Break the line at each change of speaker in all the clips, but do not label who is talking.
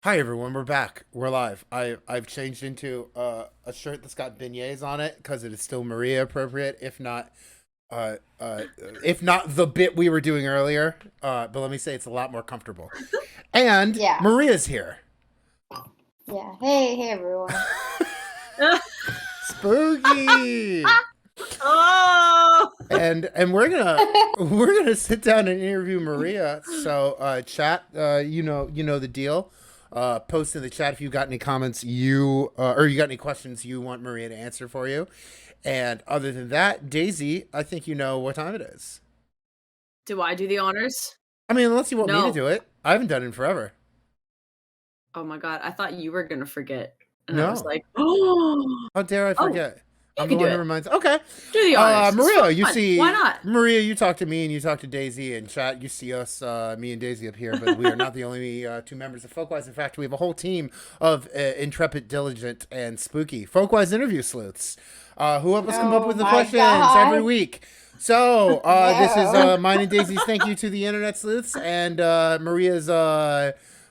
Hi everyone, we're back. We're live. I've changed into a shirt that's got beignets on it because it is still Maria appropriate, uh, uh, if not the bit we were doing earlier. But let me say it's a lot more comfortable. And
Yeah.
Maria's here.
Yeah. Hey, everyone.
Spooky.
Oh,
And we're gonna sit down and interview Maria. So chat, you know the deal. Post in the chat if you got any comments or you got any questions you want Maria to answer for you. And other than that, Daisy, I think you know what time it is.
do I do the honors?
I mean, unless you want me to
No.
do it, I haven't done it in forever.
Oh my god, I thought you were gonna forget. And I was
No,
like, oh,
how dare I forget?
you
I'm the
can do
one who
it.
reminds. Okay,
Do the honors. It's
Maria, you
fun.
see,
Why not?
Maria, you talk to me and you talk to Daisy in chat. You see us, me and Daisy up here, but we are not the only two members of Folkwise. In fact, we have a whole team of intrepid, diligent, and spooky Folkwise interview sleuths who help us come up
Oh
with the
my
questions
God.
every week. So this is
No.
mine and Daisy's thank you to the internet sleuths and Maria's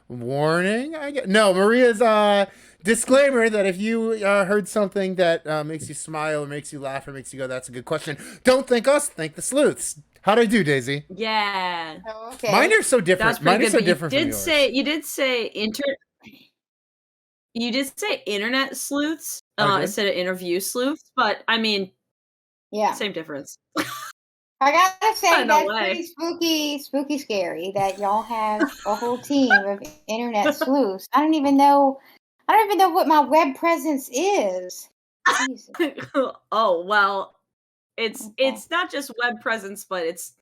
warning. I guess no, Maria's disclaimer that if you heard something that makes you smile or makes you laugh or makes you go, that's a good question. Don't thank us, thank the sleuths. How'd I do, Daisy?
Yeah.
Oh, okay.
Mine are so different.
That's pretty
Mine are
good.
so
But
different from yours.
You did say internet sleuths
I did?
instead of interview sleuths, but I mean,
Yeah.
same difference.
I gotta say,
In a
that's
way.
pretty spooky, scary that y'all have a whole team of internet sleuths. I don't even know what my web presence is. Jesus.
Oh, well, it's
Okay.
not just web presence, but it's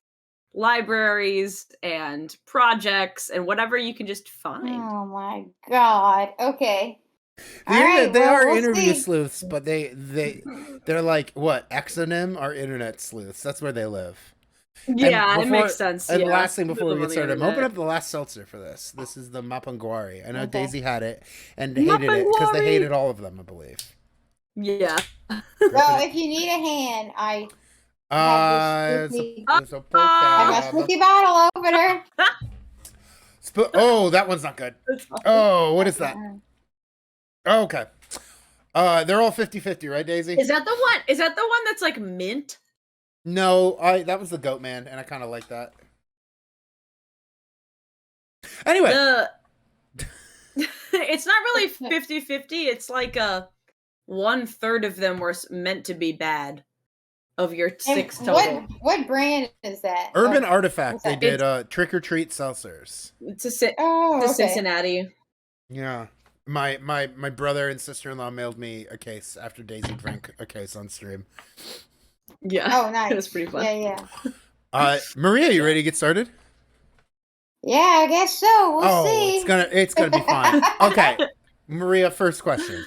libraries and projects and whatever you can just find.
Oh my God. Okay.
They are
we'll
interview
see.
sleuths, but they're like what, Exonym are internet sleuths. That's where they live.
Yeah, it makes sense.
And
Yeah,
last thing
we
before we
live
get
on the
started, I'm opening
internet.
up the last seltzer for this. This is the Mapanguari. I know
Okay.
Daisy had it and hated it because they
Mapanguari!
hated all of them, I believe.
Yeah.
Well, if you need a hand, I have this spooky.
It's a poke
I have my
tab.
spooky bottle opener.
Oh, that one's not good. Oh, what is that? Oh, okay. They're all 50-50, right, Daisy?
Is that the one? Is that the one that's like mint?
No, that was the Goat Man, and I kind of like that. Anyway,
It's not really 50-50. It's like 1/3 of them were meant to be bad of your 6 total.
What brand is that?
Urban
Oh,
Artifact.
what's
They
that?
did Trick or Treat seltzers.
Oh, okay.
Cincinnati.
Yeah. My brother and sister-in-law mailed me a case after Daisy drank a case on stream.
Yeah.
Oh, nice.
It was pretty fun.
Yeah.
Maria, you ready to get started?
Yeah, I guess so. We'll see.
It's gonna be fine. Okay, Maria, first question.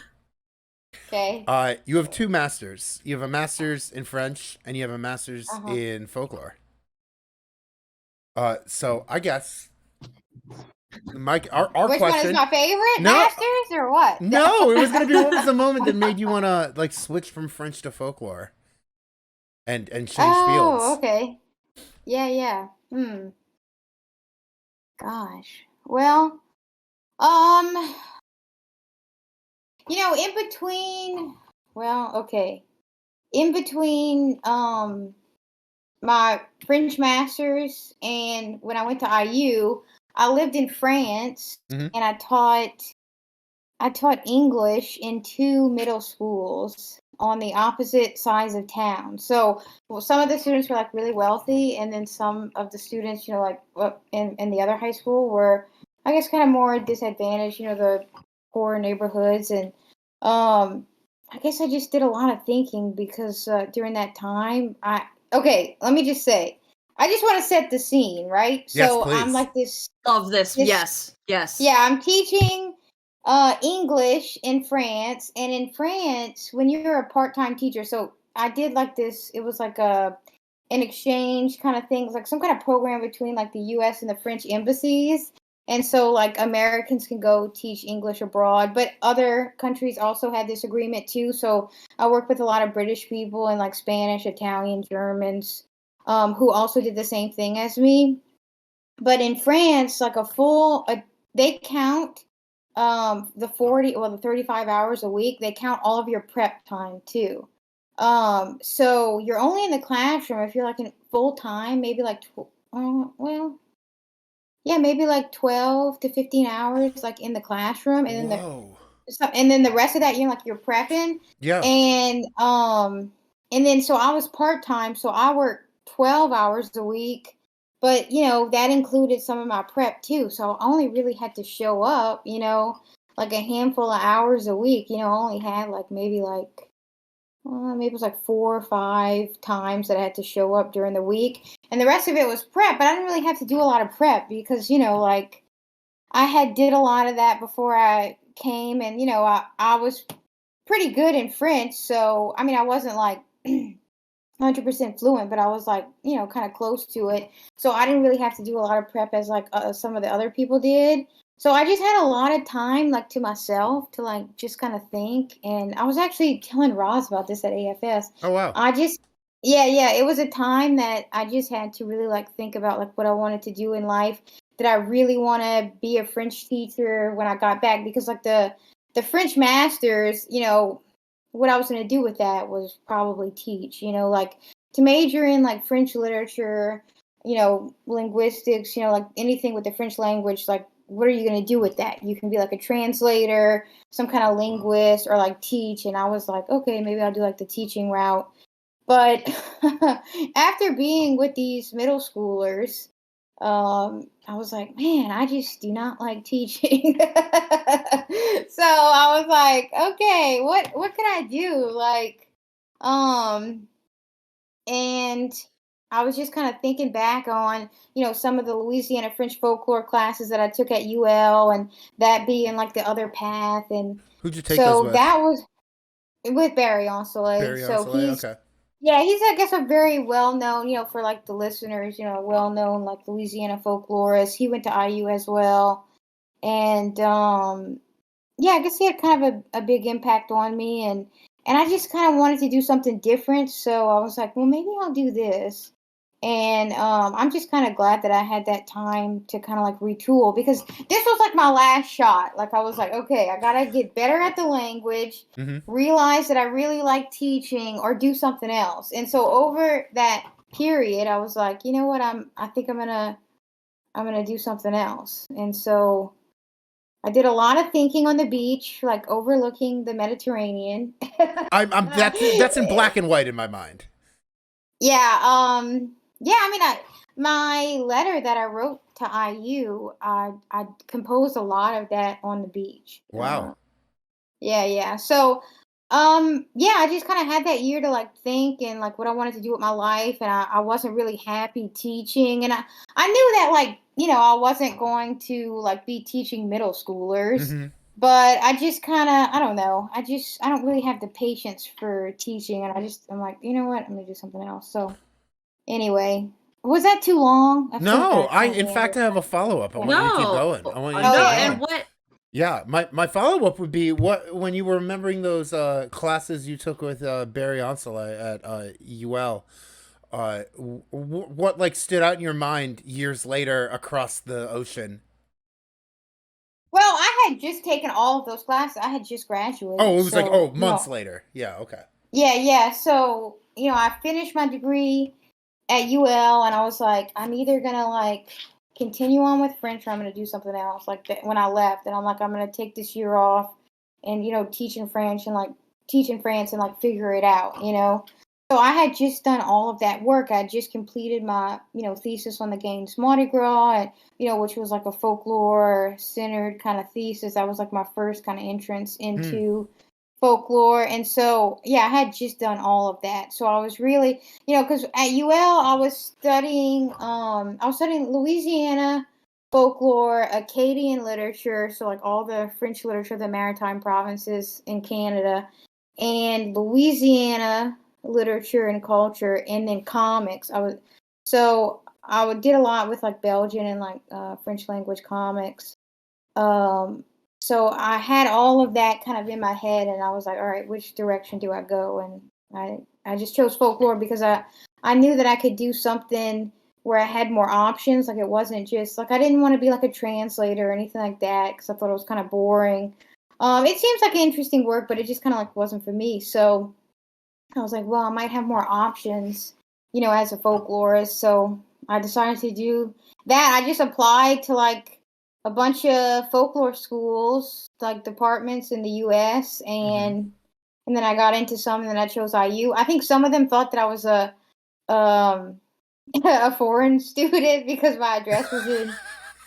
Okay.
You have two masters. You have a master's in French and you have a master's in folklore. So I guess our
Which
question.
one is my favorite? Masters or what?
No, it was gonna be what was the moment that made you wanna like switch from French to folklore and change fields.
Oh, okay. Yeah. Gosh. Well, in between, my French masters and when I went to IU, I lived in France and I taught English in 2 middle schools on the opposite sides of town. So some of the students were like really wealthy, and then some of the students, in the other high school were, I guess, kind of more disadvantaged, the poor neighborhoods. And I guess I just did a lot of thinking because during that time, let me just say, I just want to set the scene, right?
Yes,
so
please.
I'm like this.
Of this. Yes.
Yeah, I'm teaching English in France, and in France, when you're a part-time teacher, so I did like this. It was like an exchange kind of thing, like some kind of program between like the U.S. and the French embassies. And so like Americans can go teach English abroad, but other countries also had this agreement too. So I worked with a lot of British people and like Spanish, Italian, Germans, who also did the same thing as me. But in France, like they count the 35 hours a week, they count all of your prep time too. So you're only in the classroom if you're like in full time, maybe like, maybe like 12 to 15 hours, like in the classroom. And then
Whoa.
and then the rest of that, you're prepping.
Yeah.
And then, so I was part-time, so I worked 12 hours a week, but that included some of my prep too. So I only really had to show up, like a handful of hours a week. I only had like maybe it was like 4 or 5 times that I had to show up during the week, and the rest of it was prep. But I didn't really have to do a lot of prep because like I had did a lot of that before I came, and I was pretty good in French. So I mean, I wasn't like 100% fluent, but I was like, kind of close to it. So I didn't really have to do a lot of prep as like some of the other people did. So I just had a lot of time like to myself to like just kind of think. And I was actually telling Roz about this at AFS.
Oh, wow.
Yeah, it was a time that I just had to really like think about like what I wanted to do in life. Did I really want to be a French teacher when I got back? Because like the French masters, what I was going to do with that was probably teach, like to major in like French literature, linguistics, like anything with the French language, like what are you going to do with that? You can be like a translator, some kind of linguist, or like teach. And I was like, okay, maybe I'll do like the teaching route. But after being with these middle schoolers, I was like, man, I just do not like teaching. So I was like, okay, what can I do? Like, and I was just kind of thinking back on, some of the Louisiana French folklore classes that I took at UL, and that being like the other path. And
Who'd you take those
so
with?
that was with Barry Onsolet.
Barry
So
Onsolet? Okay.
he's, I guess, a very well-known, for like the listeners, well-known like Louisiana folklorist. He went to IU as well. And I guess he had kind of a big impact on me, and I just kind of wanted to do something different. So I was like, well, maybe I'll do this. And I'm just kind of glad that I had that time to kind of like retool, because this was like my last shot. Like I was like, okay, I gotta get better at the language, realize that I really like teaching, or do something else. And so over that period, I was like, you know what, I think I'm gonna do something else. And so I did a lot of thinking on the beach, like overlooking the Mediterranean.
That's in black and white in my mind.
Yeah, I mean, my letter that I wrote to IU, I composed a lot of that on the beach.
Wow.
Yeah. So, I just kind of had that year to like think and like what I wanted to do with my life, and I wasn't really happy teaching, and I knew that like I wasn't going to like be teaching middle schoolers. But I just kind of, I don't know. I don't really have the patience for teaching. And I'm like, you know what? I'm going to do something else. So anyway, was that too long?
No, in fact, I have a follow-up. I want you to keep going. I want you to keep going.
And what?
Yeah, my follow-up would be when you were remembering those classes you took with Barry Onsolet at UL, what like stood out in your mind years later across the ocean?
Well, I had just taken all of those classes. I had just graduated.
Oh, it was months later. Yeah, okay.
Yeah. So, I finished my degree at UL, and I was like, I'm either going to like continue on with French, or I'm going to do something else. Like when I left, and I'm like, I'm going to take this year off and, teach in French and like figure it out, So I had just done all of that work. I had just completed my, thesis on the games Mardi Gras, and, which was like a folklore-centered kind of thesis. That was like my first kind of entrance into folklore. And so, I had just done all of that. So I was really, because at UL I was studying Louisiana folklore, Acadian literature, so like all the French literature of the maritime provinces in Canada, and Louisiana literature and culture, and then comics. I did a lot with like Belgian and like French language comics. So I had all of that kind of in my head, and I was like, all right, which direction do I go? And I just chose folklore because I knew that I could do something where I had more options. Like, it wasn't just like I didn't want to be like a translator or anything like that because I thought it was kind of boring. It seems like an interesting work, but it just kind of like wasn't for me. So I was like, well, I might have more options, as a folklorist. So I decided to do that. I just applied to like a bunch of folklore schools, like departments in the U.S. And then I got into some, and then I chose IU. I think some of them thought that I was a a foreign student because my address was in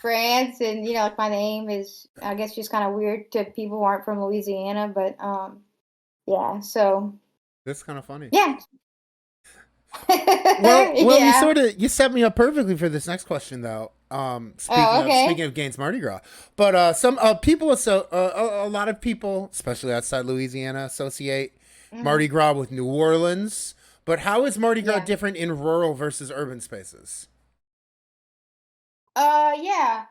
France, and like my name is, I guess, just kind of weird to people who aren't from Louisiana. But yeah, so
That's kind of funny.
yeah.
Well,
Yeah.
you set me up perfectly for this next question, though. Speaking of Gaines Mardi Gras, but some people, a lot of people, especially outside Louisiana, associate Mardi Gras with New Orleans. But how is Mardi Gras different in rural versus urban spaces?
Yeah.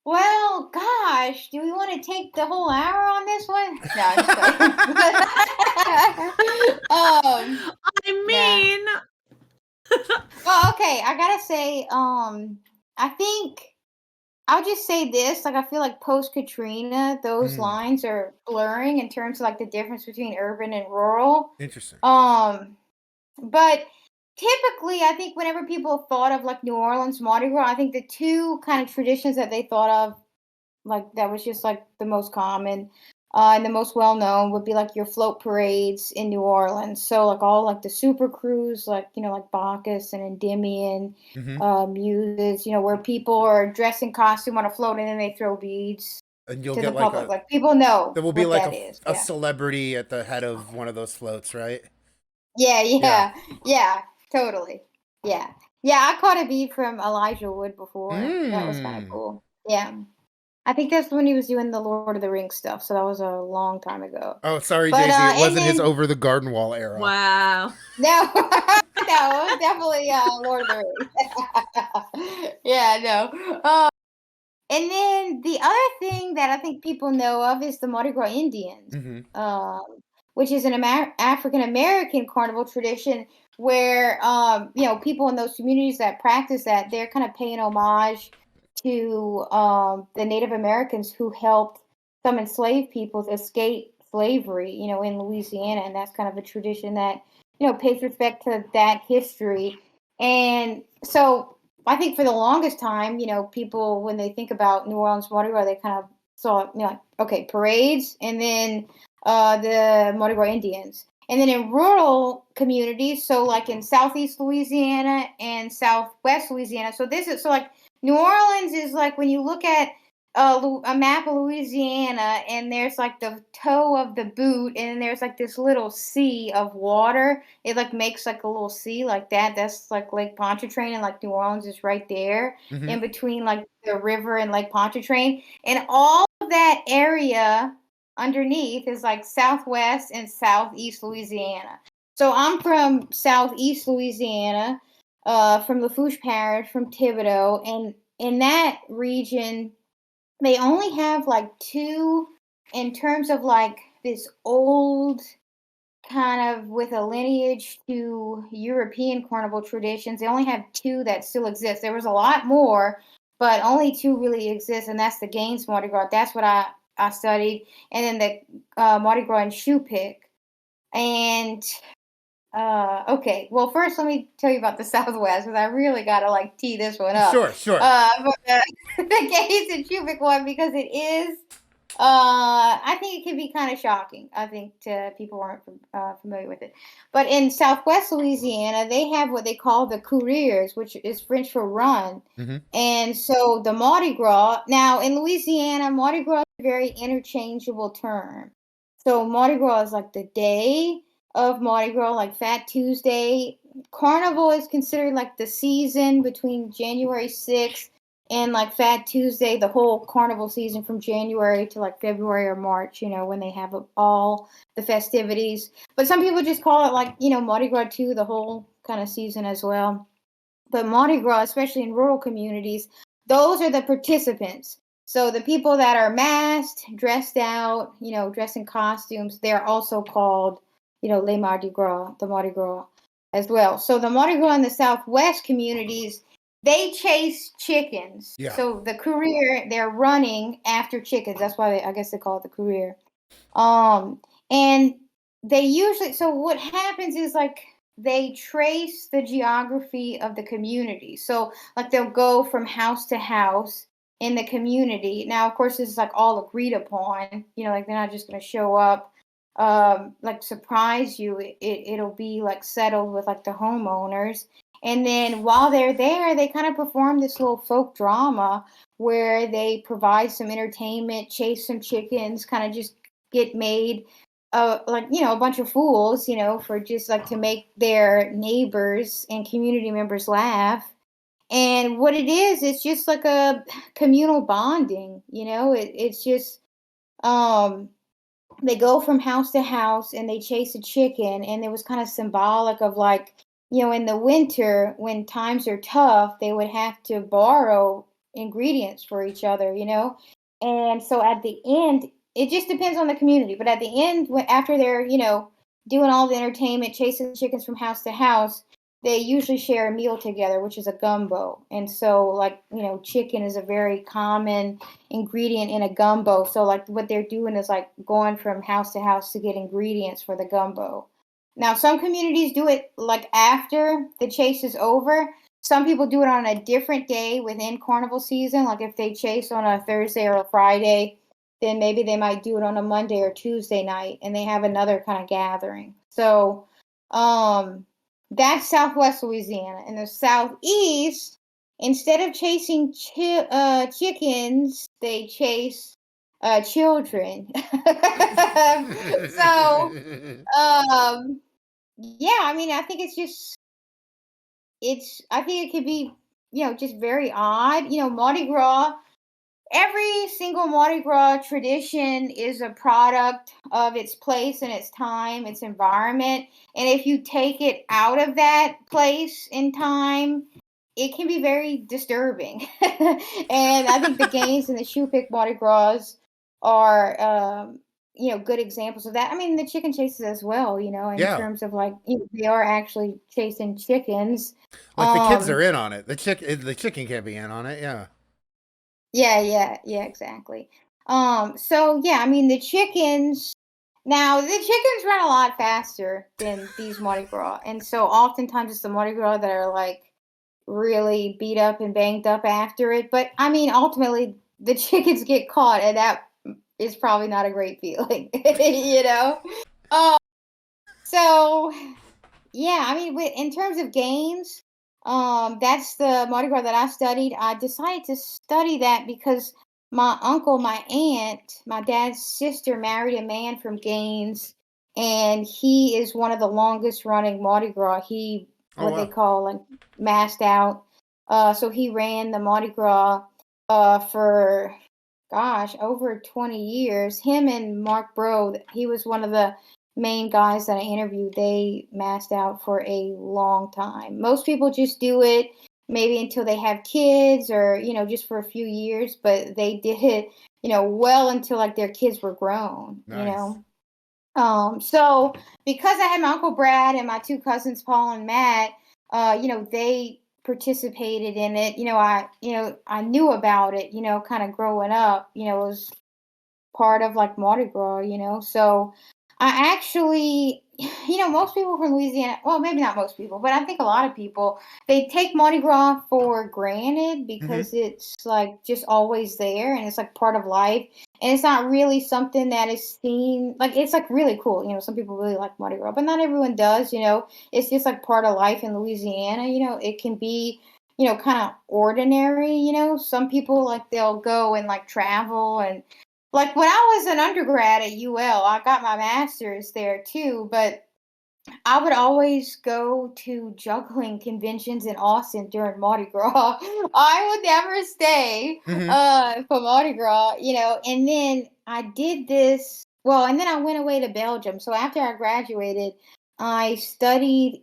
Well, gosh, do we want to take the whole hour on this one? No, I'm just
I mean,
well, okay, I gotta say, I think I'll just say this, like, I feel like post Katrina, those lines are blurring in terms of like the difference between urban and rural.
Interesting.
But typically, I think whenever people thought of like New Orleans Mardi Gras, I think the two kind of traditions that they thought of, like that was just like the most common and the most well known, would be like your float parades in New Orleans. So like all like the super crews, like like Bacchus and Endymion, muses, where people are dressed in costume on a float and then they throw beads
And you'll
to
get
the public. Like people know
there will be
what
like
that is.
a celebrity at the head of one of those floats, right?
Yeah, totally. Yeah. I caught a bead from Elijah Wood before. That was kind of cool. Yeah. I think that's when he was doing the Lord of the Rings stuff, so that was a long time ago.
Oh, sorry,
But,
Daisy. It wasn't his Over the Garden Wall era.
wow.
No, no, it was definitely Lord of the Rings. Yeah, no. And then the other thing that I think people know of is the Mardi Gras Indians, which is an African American carnival tradition where people in those communities that practice that, they're kind of paying homage to the Native Americans who helped some enslaved peoples escape slavery, in Louisiana, and that's kind of a tradition that pays respect to that history. And so I think for the longest time, people, when they think about New Orleans Mardi Gras, they kind of saw, like, okay, parades, and then the Mardi Gras Indians. And then in rural communities, so like in Southeast Louisiana and Southwest Louisiana, so like New Orleans is like when you look at a map of Louisiana, and there's like the toe of the boot, and then there's like this little sea of water. It like makes like a little sea like that. That's like Lake Pontchartrain, and like New Orleans is right there in between like the river and Lake Pontchartrain, and all of that area underneath is like Southwest and Southeast Louisiana. So I'm from Southeast Louisiana, from Lafourche Parish, from Thibodaux, and in that region, they only have like two, in terms of like this old kind of with a lineage to European carnival traditions. They only have two that still exist. There was a lot more, but only two really exist, and that's the Gaines Mardi Gras. That's what I studied, and then the Mardi Gras in Shoepick. And okay, well, first let me tell you about the Southwest, because I really gotta like tee this one up.
Sure.
But the Gaines and Shoepick one, because it is, I think it can be kind of shocking. I think to people who aren't familiar with it. But in Southwest Louisiana, they have what they call the couriers, which is French for run. And so the Mardi Gras, now in Louisiana, Mardi Gras is a very interchangeable term. So Mardi Gras is like the day of Mardi Gras, like Fat Tuesday. Carnival is considered like the season between January 6th and like Fat Tuesday, the whole carnival season from January to like February or March, when they have all the festivities. But some people just call it like, Mardi Gras too, the whole kind of season as well. But Mardi Gras, especially in rural communities, those are the participants. So the people that are masked, dressed out, dressed in costumes, they're also called, les Mardi Gras, the Mardi Gras as well. So the Mardi Gras in the Southwest communities they chase chickens.
Yeah.
So the career, they're running after chickens. That's why I guess they call it the career. And they usually, so what happens is like they trace the geography of the community. So like they'll go from house to house in the community. Now, of course, this is like all agreed upon, like they're not just going to show up, like surprise you. It'll be like settled with like the homeowners. And then while they're there, they kind of perform this little folk drama where they provide some entertainment, chase some chickens, kind of just get made like, a bunch of fools, for just like to make their neighbors and community members laugh. And what it is, it's just like a communal bonding, it's just, they go from house to house and they chase a chicken. And it was kind of symbolic of like, in the winter when times are tough, they would have to borrow ingredients for each other, And so at the end, it just depends on the community. But at the end, after they're, doing all the entertainment, chasing chickens from house to house, they usually share a meal together, which is a gumbo. And so, like, chicken is a very common ingredient in a gumbo. So, like, what they're doing is, like, going from house to house to get ingredients for the gumbo. Now, some communities do it, like, after the chase is over. Some people do it on a different day within carnival season. Like, if they chase on a Thursday or a Friday, then maybe they might do it on a Monday or Tuesday night, and they have another kind of gathering. So, that's Southwest Louisiana. In the Southeast, instead of chasing chickens, they chase children. So, yeah, I mean, I think I think it could be, just very odd. Mardi Gras, every single Mardi Gras tradition is a product of its place and its time, its environment. And if you take it out of that place and time, it can be very disturbing. And I think the games and the shoe pick Mardi Gras are, good examples of that. I mean, the chicken chases as well, in terms of like, they are actually chasing chickens.
Like the kids are in on it. The chicken can't be in on it. Yeah.
Yeah, exactly. So yeah, I mean the chickens run a lot faster than these Mardi Gras. And so oftentimes it's the Mardi Gras that are like really beat up and banged up after it. But I mean, ultimately the chickens get caught, and that is probably not a great feeling, So yeah, I mean, in terms of games, that's the Mardi Gras that I studied. I decided to study that because my uncle, my aunt, my dad's sister married a man from Gaines, and he is one of the longest running Mardi Gras. He, they call like masked out. So he ran the Mardi Gras for, gosh, over 20 years. Him and Mark Bro, he was one of the main guys that I interviewed. They masked out for a long time. Most people just do it maybe until they have kids or, just for a few years, but they did it, well until like their kids were grown,
Nice.
So because I had my Uncle Brad and my two cousins, Paul and Matt, they participated in it. I knew about it, kind of growing up, it was part of like Mardi Gras, so I actually, most people from Louisiana, well, maybe not most people, but I think a lot of people, they take Mardi Gras for granted because it's like just always there and it's like part of life. And it's not really something that is seen, like, it's like really cool. Some people really like Mardi Gras, but not everyone does, it's just like part of life in Louisiana. It can be, kind of ordinary, some people like they'll go and like travel and, like when I was an undergrad at UL, I got my master's there too, but I would always go to juggling conventions in Austin during Mardi Gras. I would never stay for Mardi Gras, and then I did this, and then I went away to Belgium. So after I graduated, I studied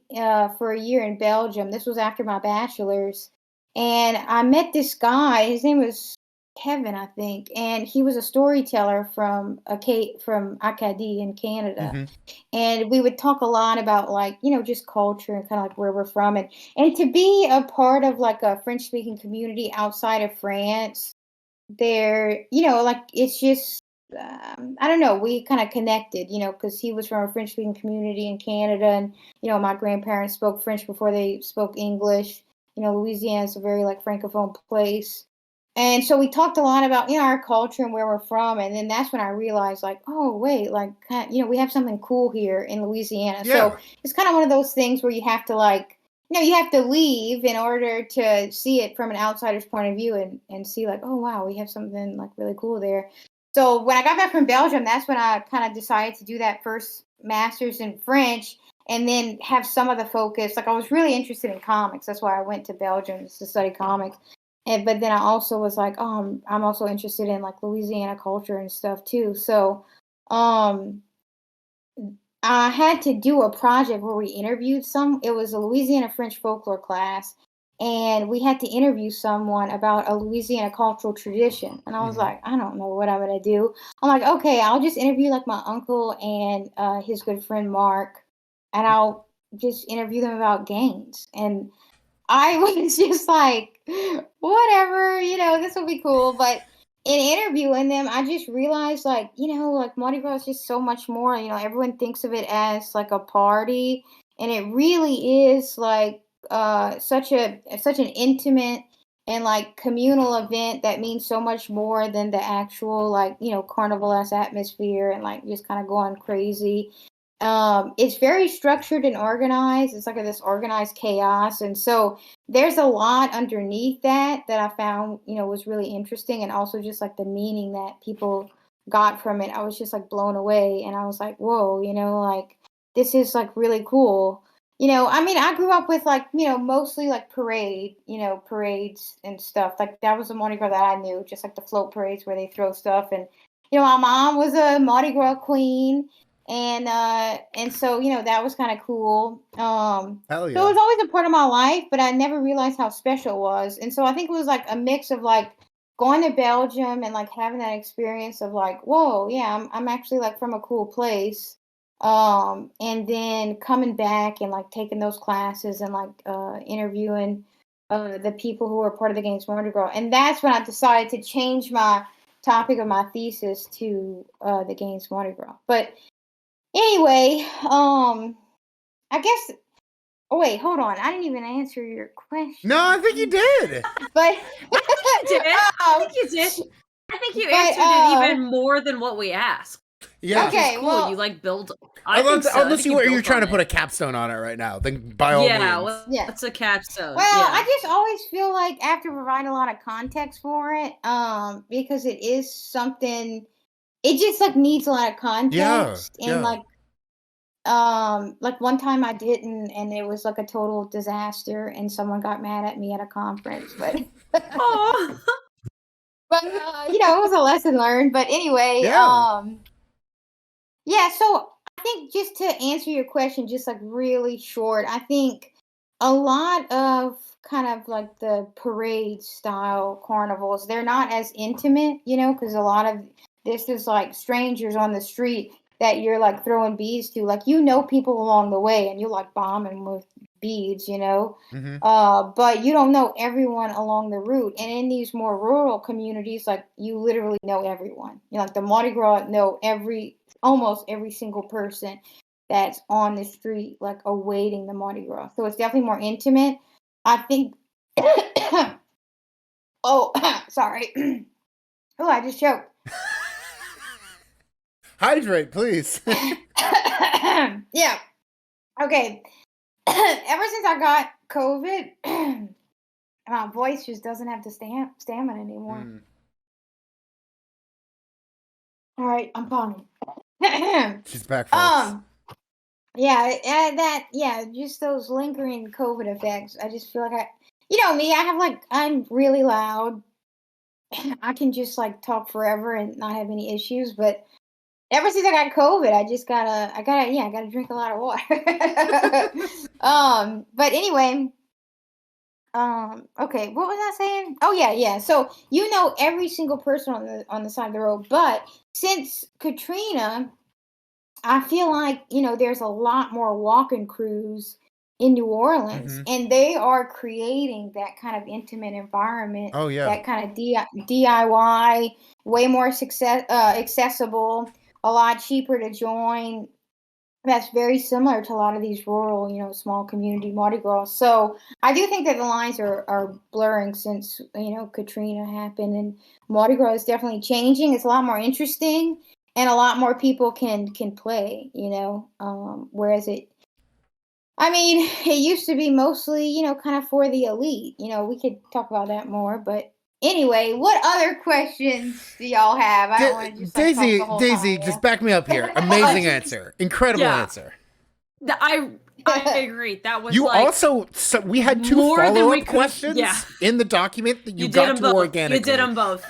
for a year in Belgium. This was after my bachelor's, and I met this guy. His name was Kevin, I think, and he was a storyteller from Acadie in Canada.
Mm-hmm.
And we would talk a lot about like, just culture and kind of like where we're from, and to be a part of like a French speaking community outside of France, there, like it's just I don't know, we kind of connected, because he was from a French speaking community in Canada, and my grandparents spoke French before they spoke English. Louisiana is a very like francophone place. And so we talked a lot about, our culture and where we're from. And then that's when I realized, like, oh, wait, like, we have something cool here in Louisiana.
Yeah.
So it's kind of one of those things where you have to, like, you have to leave in order to see it from an outsider's point of view and see, like, oh, wow, we have something, like, really cool there. So when I got back from Belgium, that's when I kind of decided to do that first master's in French and then have some of the focus. Like, I was really interested in comics. That's why I went to Belgium to study comics. But then I also was like, I'm also interested in like Louisiana culture and stuff too. So I had to do a project where we interviewed it was a Louisiana French folklore class, and we had to interview someone about a Louisiana cultural tradition. And I was like, I don't know what I'm going to do. I'm like, okay, I'll just interview like my uncle and his good friend Mark, and I'll just interview them about games. And I was just like, whatever, this will be cool. But in interviewing them, I just realized, like, like Mardi Gras is just so much more. Everyone thinks of it as like a party, and it really is like such an intimate and like communal event that means so much more than the actual like carnival-esque atmosphere and like just kind of going crazy. It's very structured and organized. It's like this organized chaos. And so there's a lot underneath that I found, was really interesting. And also just like the meaning that people got from it. I was just like blown away. And I was like, whoa, like this is like really cool. I mean, I grew up with like, mostly like parades and stuff. Like that was the Mardi Gras that I knew, just like the float parades where they throw stuff. And, my mom was a Mardi Gras queen. And so, that was kind of cool.
Hell yeah.
So it was always a part of my life, but I never realized how special it was. And so I think it was like a mix of like going to Belgium and like having that experience of like, whoa, yeah, I'm actually like from a cool place. And then coming back and like taking those classes and like interviewing the people who were part of the Games Mardi Gras. And that's when I decided to change my topic of my thesis to the Games Mardi Gras. But anyway, I guess. Oh wait, hold on. I didn't even answer your question.
No, I think you did.
But
I think you did. I think you did. I think you answered it even more than what we asked.
Yeah.
Okay.
Cool.
Well,
You like build.
Unless you're trying to put a capstone on it right now, then by all means.
Yeah. It's a capstone.
Well,
yeah.
I just always feel like I have to provide a lot of context for it, because it is something. It just like needs a lot of context, and like one time I didn't, and it was like a total disaster, and someone got mad at me at a conference, but but it was a lesson learned. But anyway, yeah, so I think just to answer your question, just like really short, I think a lot of kind of like the parade style carnivals, they're not as intimate, because a lot of this is like strangers on the street that you're like throwing beads to. Like, people along the way and you like bomb them with beads,
Mm-hmm.
but you don't know everyone along the route. And in these more rural communities, like you literally know everyone. Like the Mardi Gras know almost every single person that's on the street, like awaiting the Mardi Gras. So it's definitely more intimate. I think. Oh, sorry. Oh, I just choked.
Hydrate, please.
Yeah. Okay. Ever since I got COVID, my voice just doesn't have the stamina anymore. All right, I'm calling.
She's back, folks.
Just those lingering COVID effects. I just feel like me, I'm really loud. I can just like talk forever and not have any issues, but ever since I got COVID, I gotta drink a lot of water. But anyway, Okay, what was I saying? Oh yeah. So you know every single person on the side of the road, but since Katrina, I feel like, there's a lot more walking crews in New Orleans,
Mm-hmm.
and they are creating that kind of intimate environment,
Oh yeah.
that kind of DIY, way more accessible, a lot cheaper to join. That's very similar to a lot of these rural, small community Mardi Gras. So I do think that the lines are blurring since, Katrina happened, and Mardi Gras is definitely changing. It's a lot more interesting, and a lot more people can play, whereas I mean, it used to be mostly, kind of for the elite. We could talk about that more, but anyway, what other questions do y'all have? I don't want to just like talk the whole
Daisy,
time,
just back me up here. Amazing answer. Incredible
Yeah.
answer.
I agree. That was
You
like
also, so we had two
more than we
follow-up
could've-
questions
yeah.
in the document that you
did
got
them
to
both.
organically.
You did them both.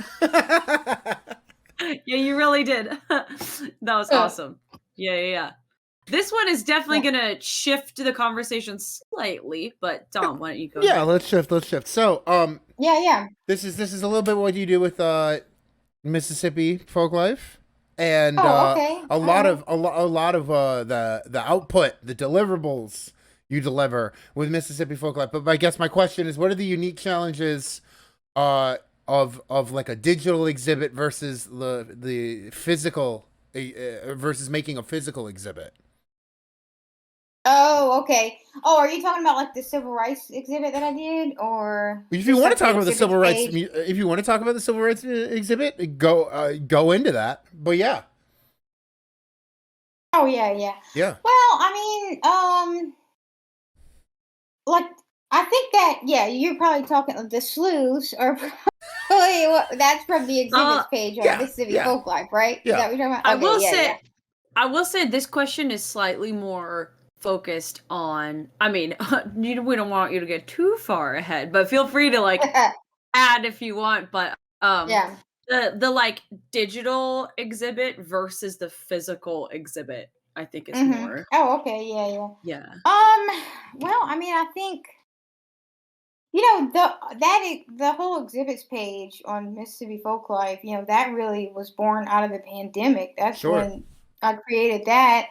Yeah, you really did. That was awesome. Yeah. This one is definitely gonna shift the conversation slightly, but Dom, why don't you go
Yeah,
ahead?
let's shift. So,
Yeah.
this is a little bit what you do with Mississippi folk life, and
Oh, okay.
a lot of the output, the deliverables you deliver with Mississippi folk life. But I guess my question is, what are the unique challenges of like a digital exhibit versus the physical versus making a physical exhibit?
Oh, okay. Oh, are you talking about like the civil rights exhibit that I did, or
If you want to talk about the civil rights,
page?
if you want to talk about the civil rights exhibit, go into that. But yeah,
Oh yeah.
yeah,
Well, I mean, like I think that you're probably talking the sleuths are probably that's from the exhibits page on Mississippi Folk Life, right? Is that what you're talking about? Okay,
I will say this question is slightly more focused on. I mean, we don't want you to get too far ahead, but feel free to like add if you want. But
yeah.
the like digital exhibit versus the physical exhibit, I think is more.
Oh, okay, yeah.
Yeah.
Well, I mean, I think the whole exhibits page on Mississippi Folk Life, that really was born out of the pandemic. That's
Sure.
when I created that.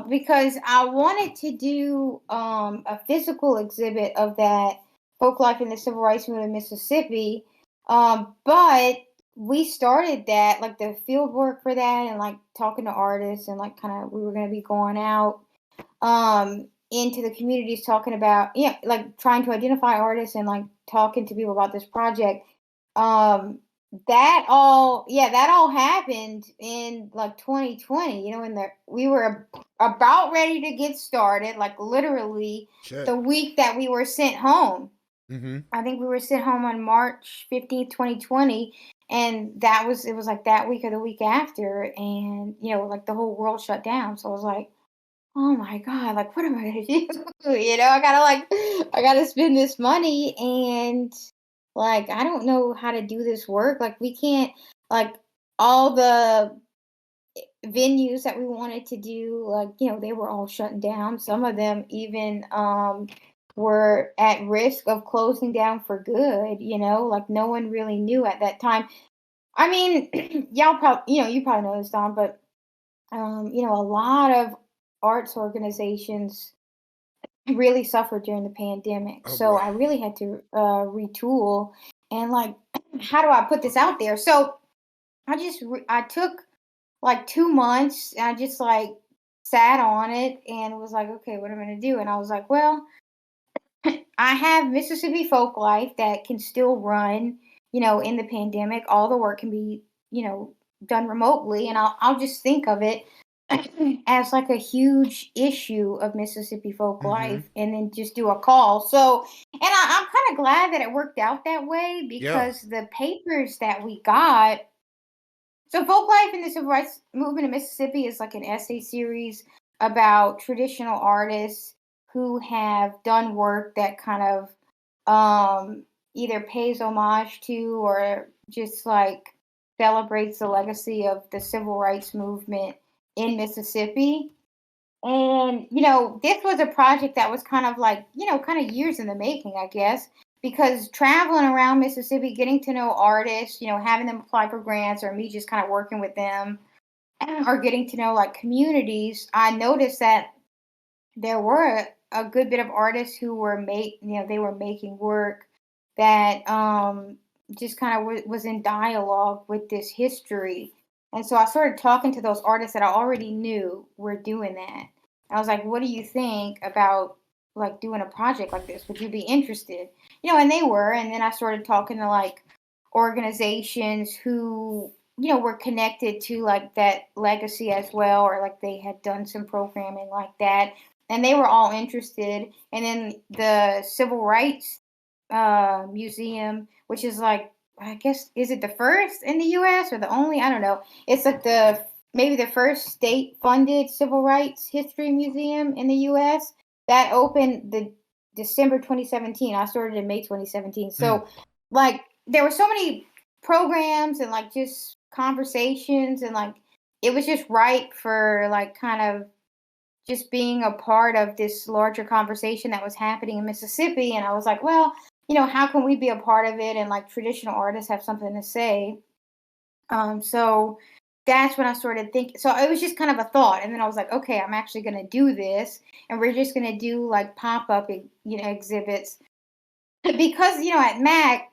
Because I wanted to do a physical exhibit of that folk life in the civil rights movement in Mississippi. But we started that, like the field work for that, and like talking to artists, and like kind of we were going to be going out into the communities talking about, like trying to identify artists and like talking to people about this project. That all happened in like 2020, and we were about ready to get started, like literally
Shit.
the week that we were sent home.
Mm-hmm.
I think we were sent home on March 15th, 2020, and it was like that week or the week after, and like the whole world shut down. So I was like, oh my God, like, what am I gonna do? I gotta spend this money, and like, I don't know how to do this work. Like, we can't, like, all the venues that we wanted to do, like, they were all shutting down. Some of them even were at risk of closing down for good, like, no one really knew at that time. I mean, y'all probably, you probably know this, Don, but, a lot of arts organizations really suffered during the pandemic.
Oh,
So
boy.
I really had to retool and like, how do I put this out there? So I took like 2 months, and I just like sat on it and was like, okay, what am I going to do? And I was like, well, I have Mississippi Folk Life that can still run, in the pandemic. All the work can be, done remotely, and I'll just think of it as like a huge issue of Mississippi folk life, and then just do a call. So, and I'm kind of glad that it worked out that way, because the papers that we got. So, folk life in the civil rights movement in Mississippi is like an essay series about traditional artists who have done work that kind of either pays homage to, or just like celebrates the legacy of the civil rights movement in Mississippi. And, this was a project that was kind of like, kind of years in the making, I guess, because traveling around Mississippi, getting to know artists, having them apply for grants or me just kind of working with them or getting to know like communities, I noticed that there were a good bit of artists who were they were making work that just kind of was in dialogue with this history. And so I started talking to those artists that I already knew were doing that. I was like, what do you think about like doing a project like this? Would you be interested? And they were. And then I started talking to like organizations who, were connected to like that legacy as well, or like they had done some programming like that. And they were all interested. And then the Civil Rights Museum, which is like, I guess, is it the first in the U.S. or the only? I don't know. It's like maybe the first state-funded civil rights history museum in the U.S. that opened the December 2017. I started in May 2017. So, like, there were so many programs and like just conversations, and like it was just right for like kind of just being a part of this larger conversation that was happening in Mississippi. And I was like, well, how can we be a part of it? And like traditional artists have something to say. So that's when I started thinking. So it was just kind of a thought. And then I was like, okay, I'm actually going to do this. And we're just going to do like pop-up, exhibits. Because, at MAC,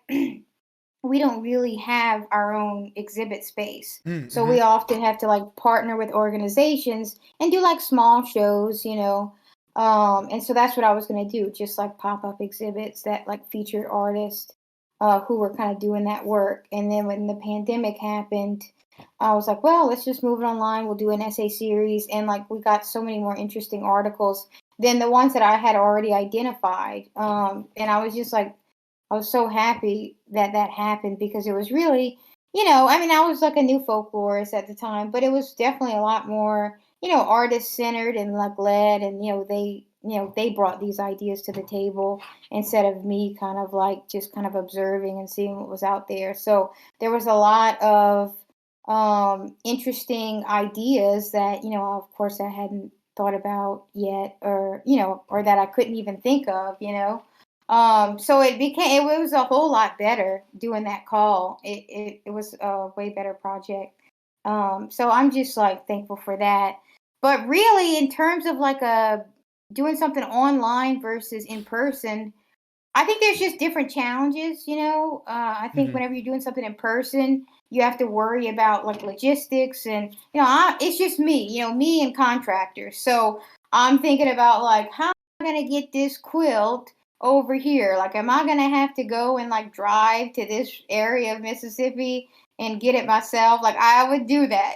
we don't really have our own exhibit space. So we often have to like partner with organizations and do like small shows, and so that's what I was going to do, just like pop-up exhibits that like featured artists who were kind of doing that work. And then when the pandemic happened, I was like, well, let's just move it online. We'll do an essay series. And like we got so many more interesting articles than the ones that I had already identified. And I was just like, I was so happy that that happened, because it was really, I was like a new folklorist at the time, but it was definitely a lot more, artist centered and like led, and they brought these ideas to the table instead of me kind of like just kind of observing and seeing what was out there. So there was a lot of interesting ideas that, of course I hadn't thought about yet, or or that I couldn't even think of. So it was a whole lot better doing that call. It was a way better project. So I'm just like thankful for that. But really, in terms of like doing something online versus in person, I think there's just different challenges. I think whenever you're doing something in person, you have to worry about like logistics, and it's just me and contractors. So I'm thinking about like, how am I gonna get this quilt over here? Like, am I gonna have to go and like drive to this area of Mississippi and get it myself? Like, I would do that,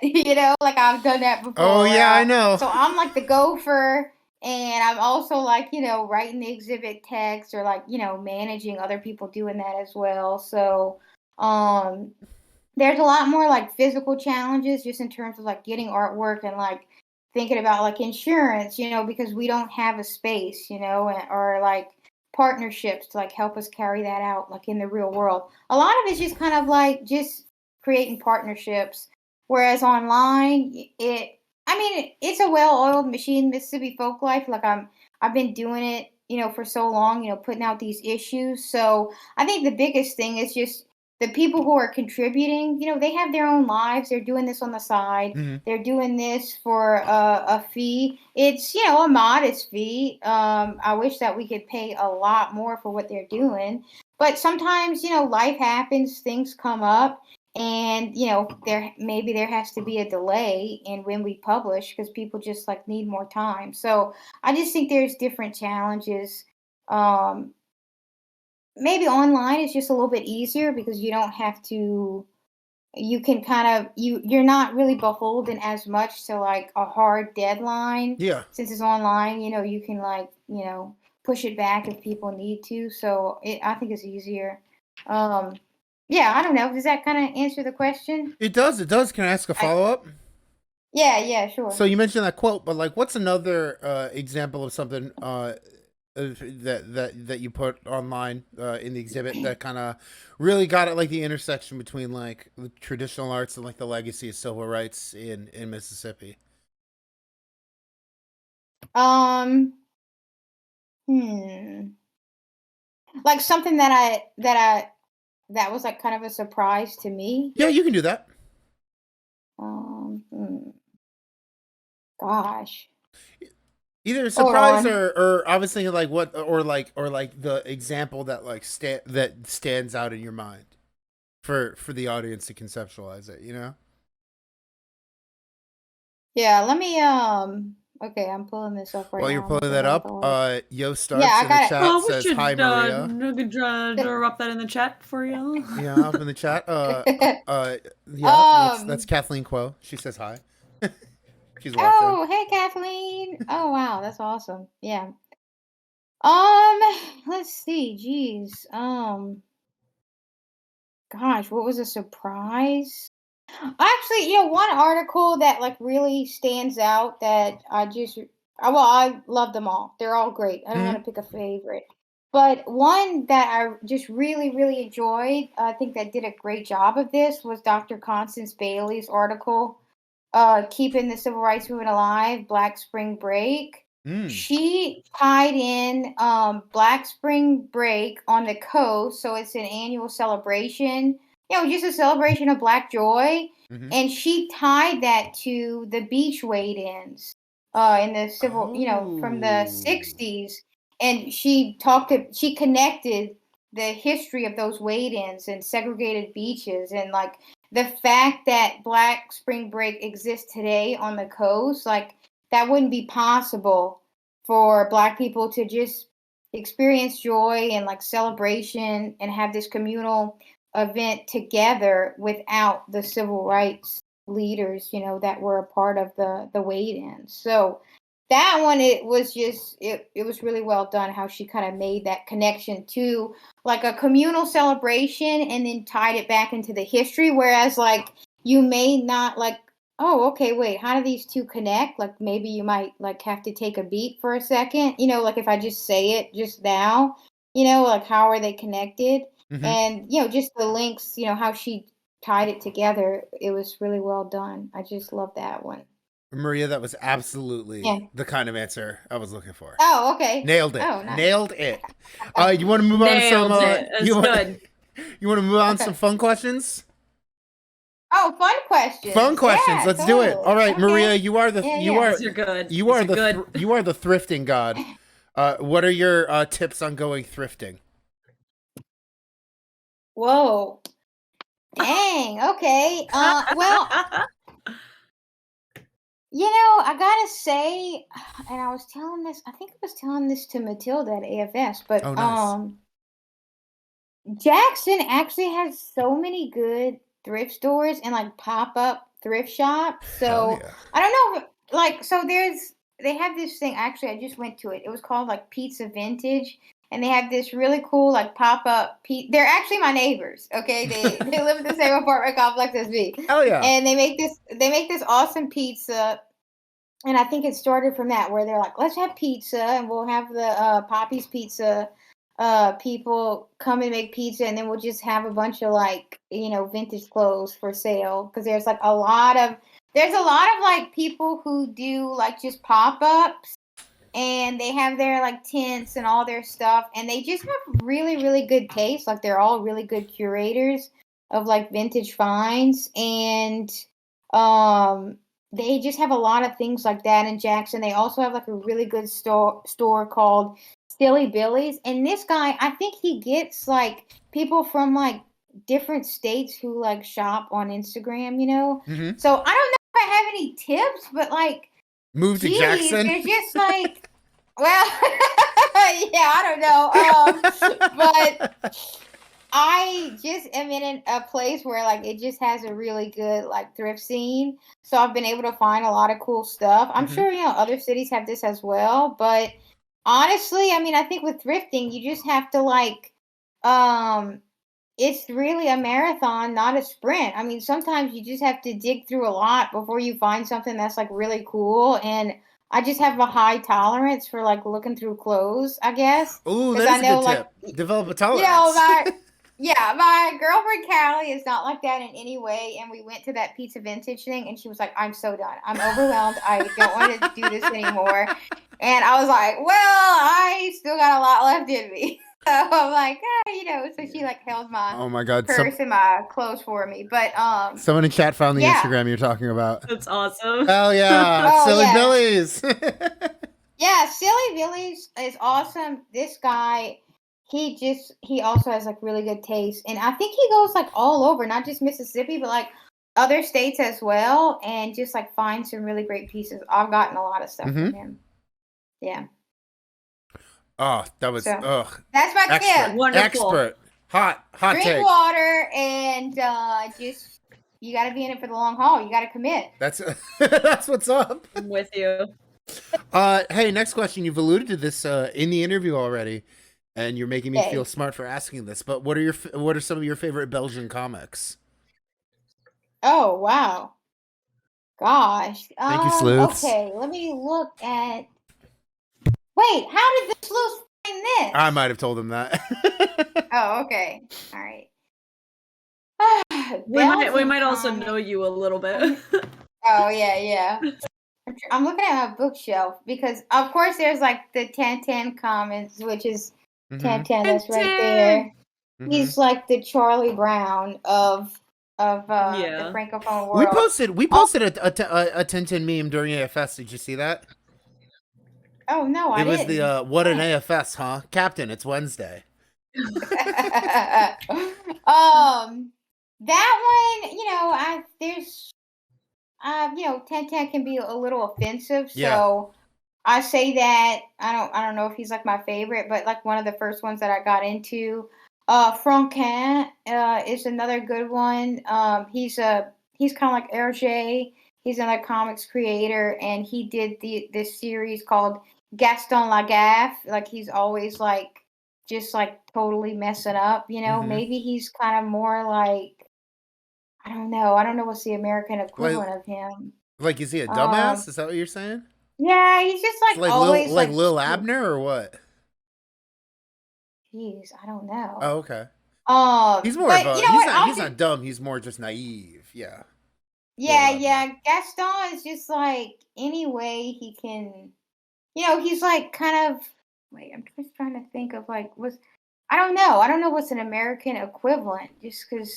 like I've done that before.
Oh yeah, I know.
So I'm like the gopher. And I'm also like, writing the exhibit text, or like, managing other people doing that as well. So there's a lot more like physical challenges just in terms of like getting artwork, and like thinking about like insurance, because we don't have a space, or like partnerships to like help us carry that out like in the real world. A lot of it's just kind of like just creating partnerships. Whereas online, it's a well-oiled machine, Mississippi folk life. Like I've been doing it, for so long, putting out these issues. So I think the biggest thing is just the people who are contributing. They have their own lives. They're doing this on the side. They're doing this for a fee. It's a modest fee. I wish that we could pay a lot more for what they're doing, but sometimes life happens, things come up. And there has to be a delay in when we publish, because people just like need more time. So I just think there's different challenges. Maybe online is just a little bit easier, because you don't have to. You can kind of you're not really beholden as much to like a hard deadline.
Yeah.
Since it's online, you can like push it back if people need to. So I think it's easier. Yeah, I don't know. Does that kind of answer the question?
It does. It does. Can I ask a follow up?
Yeah, sure.
So you mentioned that quote, but like, what's another example of something that you put online in the exhibit that kind of really got at like the intersection between like the traditional arts and like the legacy of civil rights in Mississippi?
Um, hmm. Like something that was like kind of a surprise to me.
Yeah, you can do that.
Hmm. Gosh.
Either a
Hold
surprise
on.
or obviously like what or like the example that like that stands out in your mind for the audience to conceptualize it, you know?
Yeah, let me okay, I'm pulling this up right
While you're
now. I'm
pulling
looking
that
at all
up,
the
Yo
Yeah,
Starks
I
in the
got it.
chat
Oh, we
says hi
should
Maria.
drop that in the chat for you.
Yeah, up in the chat. Yeah, that's
Um
Kathleen Quo. She says hi. She's watching.
oh, hey Kathleen. Oh wow, that's awesome. Yeah. Let's see. Geez. Gosh, what was a surprise? Actually, one article that like really stands out that I love them all. They're all great. I don't want
Hmm.
to pick a favorite. But one that I just really, really enjoyed, I think that did a great job of this was Dr. Constance Bailey's article, Keeping the Civil Rights Movement Alive, Black Spring Break.
Mm.
She tied in Black Spring Break on the coast, so it's an annual celebration, just a celebration of Black joy.
Hmm.
And she tied that to the beach wade-ins in the from the
Oh.
60s. And she connected the history of those wade-ins and segregated beaches and like the fact that Black Spring Break exists today on the coast, like that wouldn't be possible for Black people to just experience joy and like celebration and have this communal event together without the civil rights leaders, that were a part of the wade-ins. So that one, it was really well done how she kind of made that connection to like a communal celebration and then tied it back into the history. Whereas like you may not like, oh, okay, wait, how do these two connect? Like maybe you might like have to take a beat for a second, like if I just say it just now, like how are they connected?
Hmm.
And just the links, how she tied it together, it was really well done. I just love that one.
Maria, that was absolutely
Yeah.
the kind of answer I was looking for.
Oh, okay.
Nailed it.
Oh, nice.
Nailed it. You want to move on to some?
Nailed it. That's good.
You want to move on to some fun questions?
Oh, fun
Fun
questions.
questions.
Yeah,
Let's do it.
totally.
All right, Maria,
Okay.
you are the
Yeah,
you
yeah.
are
These are good.
you
These
are
are good.
you are the thrifting god. What are your tips on going thrifting?
Whoa. Dang. Okay. Well, I gotta say, and I was telling this, I think I was telling this to Matilda at AFS, but
Oh, nice.
Jackson actually has so many good thrift stores and like pop-up thrift shops.
Hell
So
yeah.
I don't know, like, so they have this thing. Actually, I just went to it. It was called like Pizza Vintage, and they have this really cool like pop-up. They're actually my neighbors. Okay, they live in the same apartment complex as me,
Hell yeah.
and they make this awesome pizza. And I think it started from that, where they're like, let's have pizza, and we'll have the Poppy's Pizza people come and make pizza, and then we'll just have a bunch of like vintage clothes for sale, because there's a lot of like people who do like just pop-ups, and they have their like tents and all their stuff, and they just have really, really good taste. Like they're all really good curators of like vintage finds, and um they just have a lot of things like that in Jackson. They also have like a really good store called Silly Billy's, and this guy, I think he gets like people from like different states who like shop on Instagram,
Mm-hmm.
So I don't know if I have any tips, but like,
Move to
geez,
Jackson.
they're just like, well, yeah, I don't know. But I just am in a place where like it just has a really good like thrift scene. So I've been able to find a lot of cool stuff. I'm
Mm-hmm.
sure, other cities have this as well, but honestly, I mean, I think with thrifting, you just have to like it's really a marathon, not a sprint. I mean, sometimes you just have to dig through a lot before you find something that's like really cool. And I just have a high tolerance for like looking through clothes, I guess,
Ooh,
because
that
I
is a
know
good
like
tip. Develop a tolerance.
my girlfriend Callie is not like that in any way. And we went to that Pizza Vintage thing, and she was like, "I'm so done. I'm overwhelmed. I don't want to do this anymore." And I was like, well, I still got a lot left in me. So I'm like, so she like held my
Oh my God!
purse and my clothes for me. But
Someone in chat found the
yeah.
Instagram you're talking about.
That's awesome.
Hell yeah,
Oh,
Silly
yeah.
Billies.
Yeah, Silly Billies is awesome. This guy, he also has like really good taste, and I think he goes like all over, not just Mississippi, but like other states as well, and just like finds some really great pieces. I've gotten a lot of stuff from him. Yeah.
Oh, that was
So,
ugh.
that's my
Expert,
tip.
Wonderful.
expert, hot
Drink
take.
water and just you got to be in it for the long haul. You got to commit.
That's that's what's up.
I'm with you.
Hey, next question. You've alluded to this in the interview already, and you're making me feel smart for asking this. But what are some of your favorite Belgian comics?
Oh wow, gosh.
Thank you, Sleuths.
Okay, let me look at. Wait, how did the Sleuths find this?
I might have told him that.
Oh, okay. All right.
We might also know you a little bit.
Oh yeah. I'm looking at my bookshelf because, of course, there's like the 1010 Comics, which is 1010. That's right there. He's like the Charlie Brown of the Francophone world.
We posted a 1010 meme during AFS. Did you see that?
Oh no, I didn't.
It was the what an AFS, huh? Captain, it's Wednesday.
That one, there's 1010 can be a little offensive, so I say that I don't know if he's like my favorite, but like one of the first ones that I got into. Franquin is another good one. He's kind of like Hergé. He's another comics creator, and he did this series called Gaston Lagaffe. Like he's always like just like totally messing up, Maybe he's kind of more like, I don't know what's the American equivalent of him.
Like, is he a dumbass? Is that what you're saying?
Yeah, he's just like always
like Lil Abner or what?
Jeez, I don't know.
Oh, okay. He's more
but,
of a he's not dumb, he's more just naive. Yeah.
Yeah. Gaston is just like any way he can, he's like kind of. Wait, I'm just trying to think of like I don't know what's an American equivalent, just because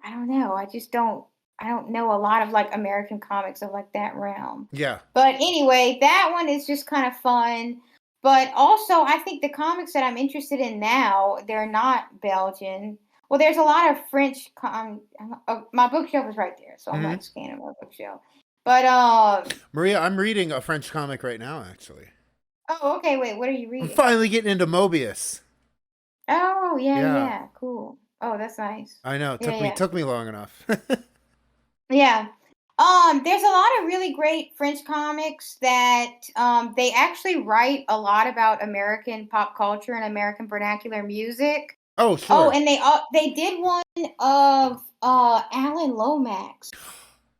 I don't know. I don't know a lot of like American comics of like that realm.
Yeah.
But anyway, that one is just kind of fun. But also, I think the comics that I'm interested in now, they're not Belgian. Well, there's a lot of French. My bookshelf is right there, so I'm like scanning my bookshelf. But
Maria, I'm reading a French comic right now, actually.
Oh, okay. Wait, what are you reading?
I'm finally getting into Mobius.
Oh, yeah. Cool. Oh, that's nice.
I know. Took me long enough.
Yeah. There's a lot of really great French comics that they actually write a lot about American pop culture and American vernacular music.
Oh, sure.
Oh, and they did one of Alan Lomax.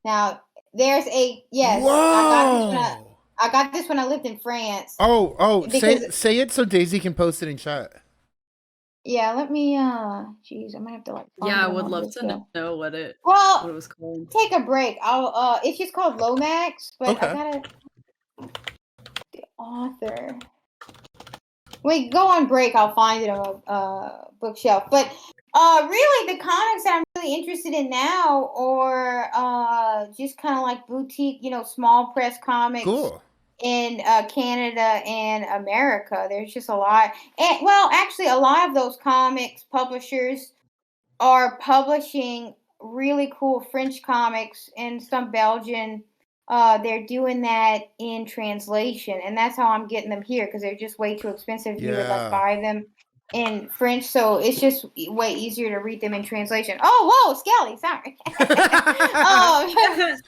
Now, there's
Whoa!
I got this when I lived in France.
Oh, say it so Daisy can post it in chat.
Yeah, let me geez, I might have to like
I would love to know what it was called.
Take a break. I'll it's just called Lomax, but I gotta the author. Wait, go on break, I'll find it on a bookshelf. But really the comics that I'm really interested in now are just kind of like boutique, small press comics.
Cool.
In Canada and America. There's just a lot. And well, actually a lot of those comics publishers are publishing really cool French comics and some Belgian. They're doing that in translation, and that's how I'm getting them here because they're just way too expensive. You would like buy them in French, so it's just way easier to read them in translation. Oh, whoa, Skelly, sorry.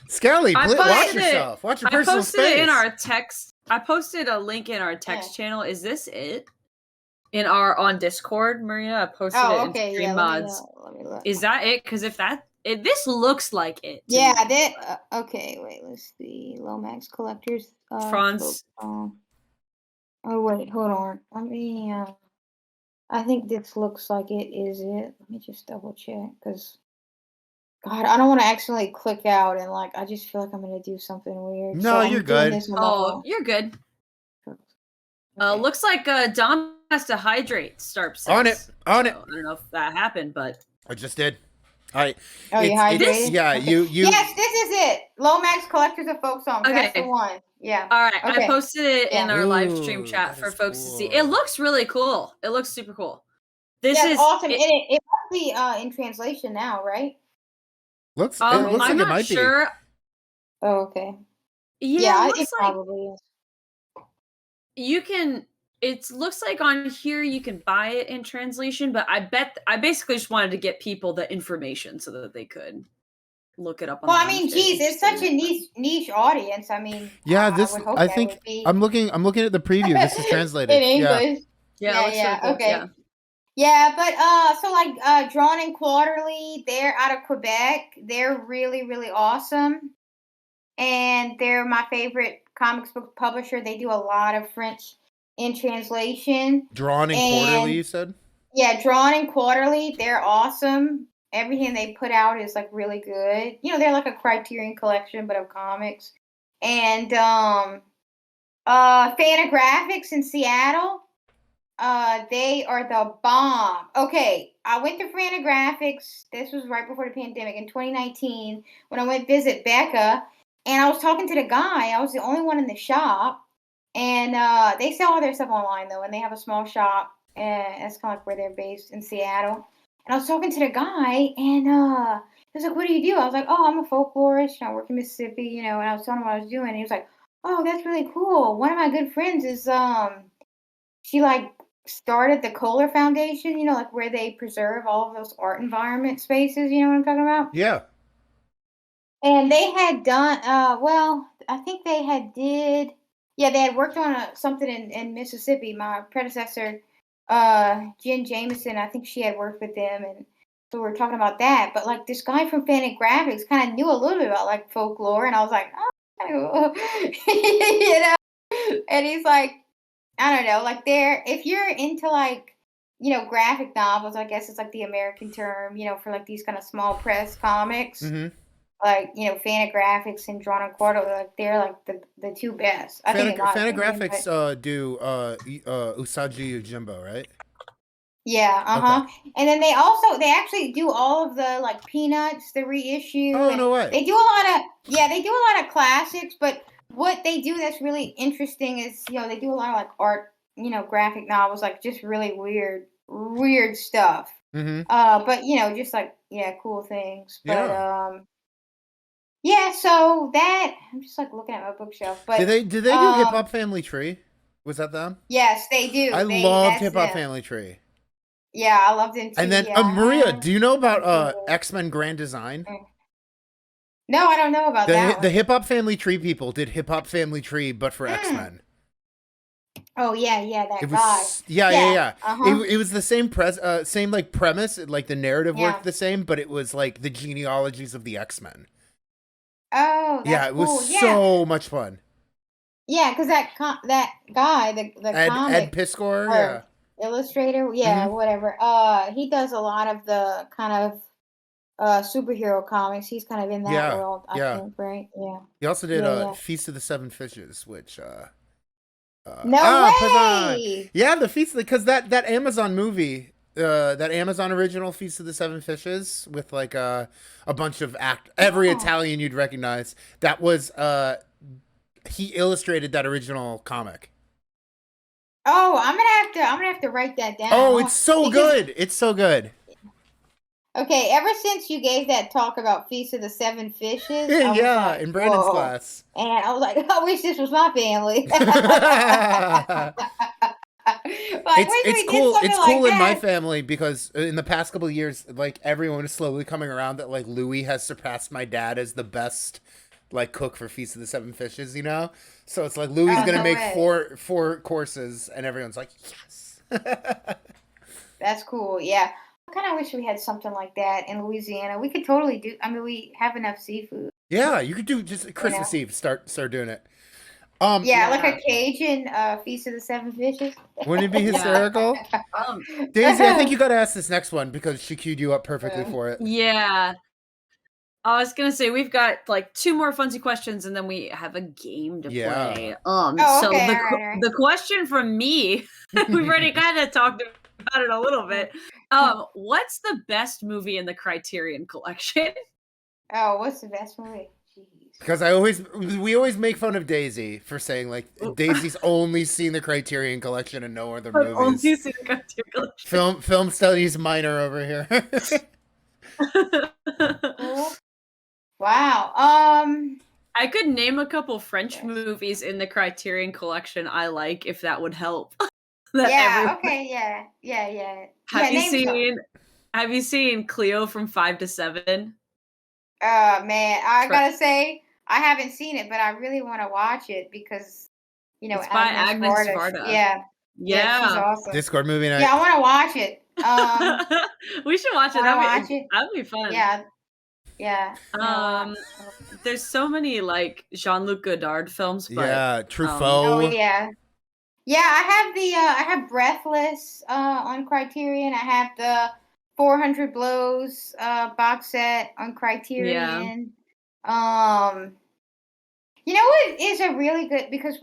Skelly, watch yourself. Watch your personal space.
I posted it in our text. I posted a link in our text channel. Is this it? On Discord, Maria? I posted it in Stream Mods.
Let me look.
Is that it? Because if this looks like it.
Yeah, that. Okay, wait. Let's see. Lomax Collectors.
France.
Oh wait, hold on. Let me. I think this looks like it. Is it? Let me just double check because God, I don't want to accidentally click out and like I just feel like I'm gonna do something weird.
No,
So I'm
you're
doing
good.
this on
Oh, you're good.
Okay.
Looks like Dom has to hydrate. Starp says.
On it.
I don't know if that happened, but
I just did. I.
Oh, you hydrated?
Yeah,
Okay.
you.
Yes, this is it. Lomax Collectors of Folk Songs. That's the
Okay.
one. Yeah.
all right.
Okay.
I posted it in
Yeah.
our live stream
Ooh,
chat
that
for
is
folks to see.
cool.
It looks really cool. It looks super cool. This
That's
is
awesome.
it-
It must be in translation now, right?
Looks. It
I'm
looks like
I'm
it
not
might
sure.
Oh, okay.
Yeah, it
It
looks like
probably is.
you can. It looks like on here you can buy it in translation, but I basically just wanted to get people the information so that they could look it up
Well, I
online.
mean,
if they're
geez, it's
interested
such
in
a niche audience. I mean,
Yeah,
I
this.
would hope
I
that
think
would be
I'm looking at the preview. This is translated.
in English.
Yeah, it looks really cool.
Okay.
Yeah.
Yeah, but so like Drawn and Quarterly, they're out of Quebec. They're really, really awesome. And they're my favorite comics book publisher. They do a lot of French in translation.
Drawn and Quarterly, you said?
Yeah, Drawn and Quarterly, they're awesome. Everything they put out is like really good. You know, they're like a Criterion collection but of comics. And Fantagraphics in Seattle, they are the bomb. Okay, I went to Fantagraphics. This was right before the pandemic in 2019 when I went visit Becca, and I was talking to the guy. I was the only one in the shop, and they sell all their stuff online though, and they have a small shop, and that's kind of like where they're based in Seattle. And I was talking to the guy, and he was like, "What do you do?" I was like, "Oh, I'm a folklorist. I work in Mississippi, you know." And I was telling him what I was doing, and he was like, "Oh, that's really cool. One of my good friends is she like started the Kohler Foundation, you know, like where they preserve all of those art environment spaces, you know what I'm talking about?"
Yeah.
And they had done well, I think they they had worked on something in Mississippi. My predecessor, Jen Jameson, I think she had worked with them, and so we were talking about that. But like this guy from Fantagraphics kind of knew a little bit about like folklore, and I was like, oh, you know, and he's like, I don't know, like if you're into like, you know, graphic novels, I guess it's like the American term, you know, for like these kind of small press comics, like, you know, Fantagraphics and Drawn and Quarter, like they're like the two best. I think
Fantagraphics do Usagi Yojimbo, right?
Yeah,
Okay.
And then they actually do all of the like Peanuts, the reissue.
Oh, no way.
They do a lot of classics, but what they do that's really interesting is, you know, they do a lot of like art, you know, graphic novels, like just really weird stuff. But you know, just like cool things. But yeah, so that I'm just like looking at my bookshelf. But
did they do Hip Hop Family Tree? Was that them?
Yes, they do.
I loved Hip Hop Family Tree.
Yeah, I loved him too.
And then Maria, do you know about X-Men Grand Design?
No, I don't know about that.
The Hip Hop Family Tree people did Hip Hop Family Tree, but for X-Men.
Oh yeah, that guy.
Yeah. It was the same same like premise, like the narrative worked the same, but it was like the genealogies of the X-Men.
Oh, that's
it was so much fun.
Yeah, because that guy, the
Ed Piskor,
illustrator, whatever. He does a lot of the kind of superhero comics. He's kind of in that world, I think, right? Yeah.
He also did Feast of the Seven Fishes, which
no way.
Yeah, the Feast, because that Amazon movie, that Amazon original Feast of the Seven Fishes with like a bunch of every Italian you'd recognize. That was he illustrated that original comic.
Oh, I'm gonna have to write that down.
Oh, it's so good. It's so good.
Okay, ever since you gave that talk about Feast of the Seven Fishes,
in Brandon's class,
and I was like, I wish this was my family.
It's cool. It's cool in my family because in the past couple of years, like everyone is slowly coming around that like Louis has surpassed my dad as the best like cook for Feast of the Seven Fishes. You know, so it's like Louis is gonna make four courses, and everyone's like, yes.
That's cool. Yeah. I kind of wish we had something like that in Louisiana. We could totally do. I mean, we have enough seafood.
Yeah, you could do just Christmas Eve. Start doing it.
Like a Cajun Feast of the Seven Fishes.
Wouldn't it be hysterical? Daisy, I think you got to ask this next one because she queued you up perfectly for it.
Yeah. I was gonna say we've got like 2 more funsy questions, and then we have a game to
Yeah.
play.
Oh,
So
okay.
the
All right, all right.
the question from me, we've already kind of talked about it a little bit. What's the best movie in the Criterion collection?
Oh, what's the best movie? Jeez.
Because we always make fun of Daisy for saying like Daisy's only seen the Criterion collection and no other
I've only
movies.
seen the Criterion collection.
Film studies minor over here.
Cool. Wow.
I could name a couple French movies in the Criterion collection I like, if that would help.
Yeah. Okay. Yeah.
Have you seen Cleo from 5 to 7?
Man, I gotta say I haven't seen it, but I really want to watch it because
It's by Agnes Varda.
Yeah, she's awesome.
Discord movie night.
Yeah, I want to watch it.
We should watch it. That'd be fun.
Yeah.
There's so many like Jean-Luc Godard films, but
Truffaut.
Oh yeah. Yeah, I have Breathless on Criterion. I have the 400 Blows box set on Criterion. You know what is a really good, because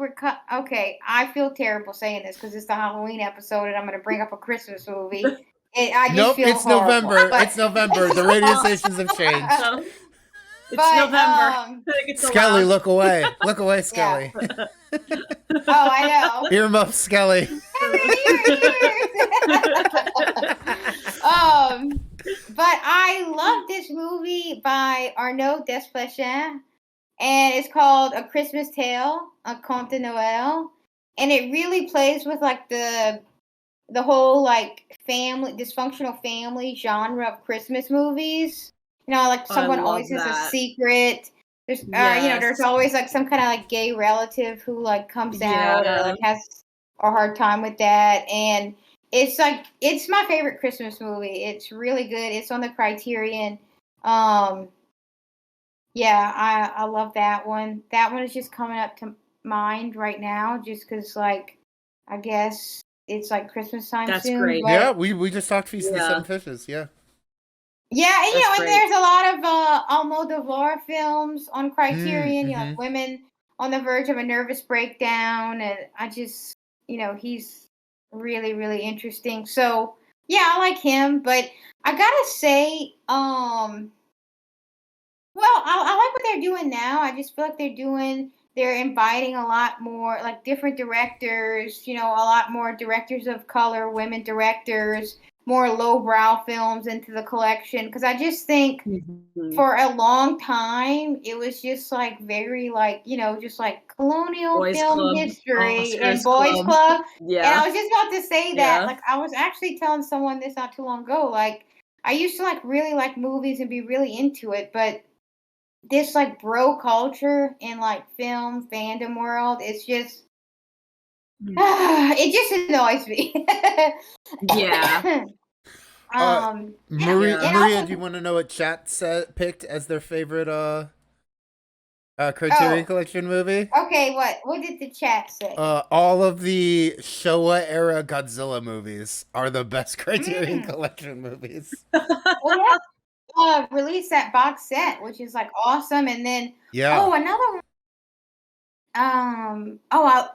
okay, I feel terrible saying this because it's the Halloween episode and I'm going to bring up a Christmas movie.
It's November. It's November. The radio stations have changed.
It's November.
Skelly, look away. Look away, Skelly.
Oh, I know.
Earmuff, Skelly.
But I love this movie by Arnaud Desplechin, and it's called A Christmas Tale, A Conte de Noël, and it really plays with like the whole like dysfunctional family genre of Christmas movies. You know, like someone always has a secret. There's there's always like some kind of like gay relative who like comes out or like has a hard time with that, and it's my favorite Christmas movie. It's really good. It's on the Criterion. I love that one. That one is just coming up to mind right now, just because like I guess it's like Christmas time.
That's
soon.
Great.
Yeah, we just talked Feast of the Seven Fishes. Yeah.
Yeah, and and there's a lot of Almodovar films on Criterion. You know, like Women on the Verge of a Nervous Breakdown, and I just he's really, really interesting. So yeah, I like him, but I gotta say, I like what they're doing now. I just feel like they're inviting a lot more like different directors, a lot more directors of color, women directors, more lowbrow films into the collection. Because I just think for a long time, it was just like very like, just like colonial film history and Boys Club.
Yeah.
And I was just about to say that. Like, I was actually telling someone this not too long ago. Like, I used to like really like movies and be really into it, but this like bro culture in like film fandom world, it's just it just annoys me.
Maria, do you want to know what chat picked as their favorite Criterion Collection movie?
Okay, what did the chat say?
All of the Showa era Godzilla movies are the best Criterion Collection movies.
Released that box set, which is like awesome, and then another one.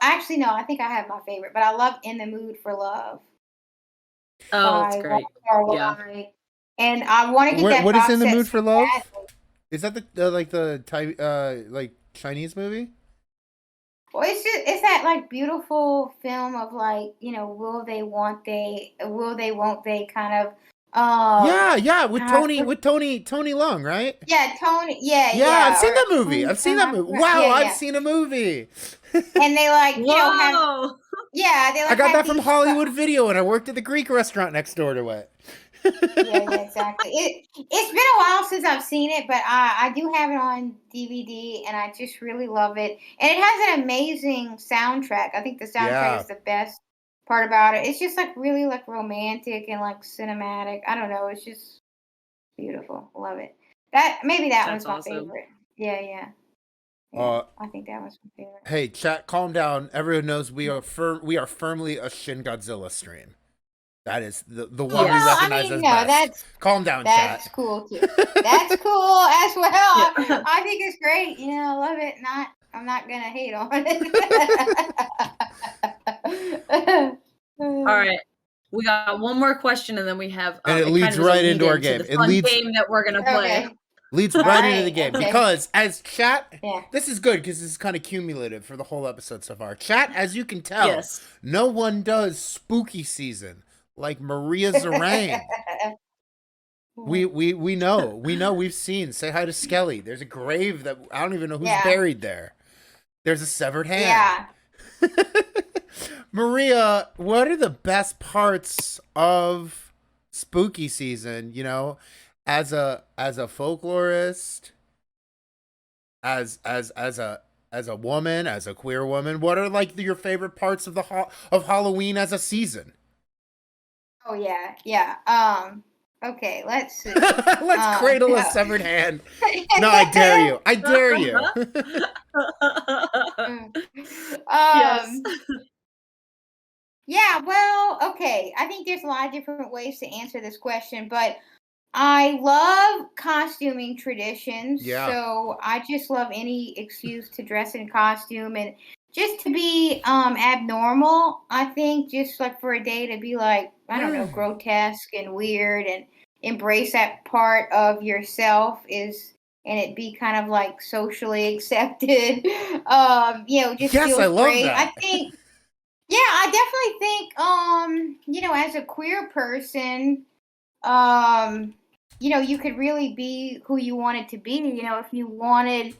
Actually no, I think I have my favorite, but I love In the Mood for Love.
Oh, that's great.
Yeah, and I want to get that.
What
box
is In the
set
Mood for Love?
badly.
Is that the like Chinese movie?
Well, it's that like beautiful film of like will they, won't they kind of.
With Tony Leung, right?
Yeah, Tony. Yeah.
I've seen that movie. I've seen that movie. Wow, I've seen a movie.
And they like
Whoa.
they like.
I got that from Hollywood Video, and I worked at the Greek restaurant next door to it.
Yeah, exactly. It's been a while since I've seen it, but I do have it on DVD, and I just really love it. And it has an amazing soundtrack. I think the soundtrack is the best part about it. It's just like really like romantic and like cinematic. I don't know. It's just beautiful. Love it. That one's my favorite. Yeah. I think that was my favorite.
Hey, chat, calm down. Everyone knows we are firmly a Shin Godzilla stream. That is the one we
Well, I
recognize
mean,
as
no,
best. Calm down,
that's
chat.
cool too. That's cool as well.
Yeah.
I think it's great. You know, I love it. I'm not gonna hate on it.
All right. We got one more question, and then we have
And it
kind
leads
of is a
right into our
lead-in to
game.
the
It
fun
leads
game that we're gonna play.
Okay.
leads
All
right into
right,
the game
okay.
because as chat,
Yeah.
this is good because this is kind of cumulative for the whole episode so far. Chat, as you can tell,
Yes.
no one does spooky season like Maria Zeringue. We know we've seen. Say hi to Skelly. There's a grave that I don't even know who's
Yeah.
buried there. There's a severed hand.
Yeah.
Maria, what are the best parts of spooky season, you know, as a folklorist, as a woman, as a queer woman, what are like your favorite parts of of Halloween as a season?
Oh yeah. Yeah. Okay. Let's see.
Let's cradle a severed hand. No, I dare you. I dare you.
Yes.
Yeah, well, okay. I think there's a lot of different ways to answer this question, but I love costuming traditions.
Yeah.
So I just love any excuse to dress in costume and just to be abnormal. I think just like for a day to be like, I don't know, grotesque and weird and embrace that part of yourself and it be kind of like socially accepted. Just
Yes,
feels
I love
great.
that.
I think yeah, I definitely think, as a queer person, you could really be who you wanted to be. If you wanted,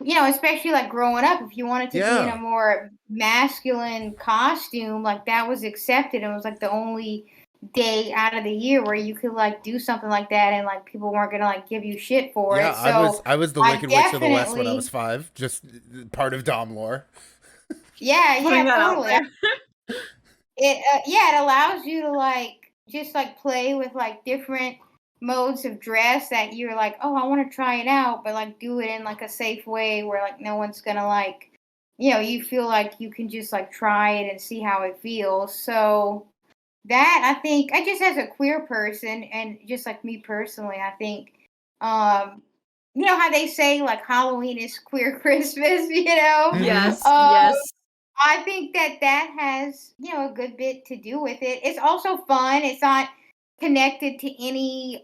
especially like growing up, if you wanted to be in a more masculine costume, like that was accepted. It was like the only day out of the year where you could like do something like that and like people weren't gonna like give you shit for it. So
I was the Wicked Witch of the West when I was 5, just part of Dom lore.
Yeah,
Putting that out
totally.
there.
It allows you to like just like play with like different modes of dress that you're like, oh, I want to try it out, but like do it in like a safe way where like no one's gonna like, you feel like you can just like try it and see how it feels. So that I think I just as a queer person and just like me personally, I think, you know how they say like Halloween is queer Christmas,
Yes.
Um,
Yes.
I think that has, a good bit to do with it. It's also fun. It's not connected to any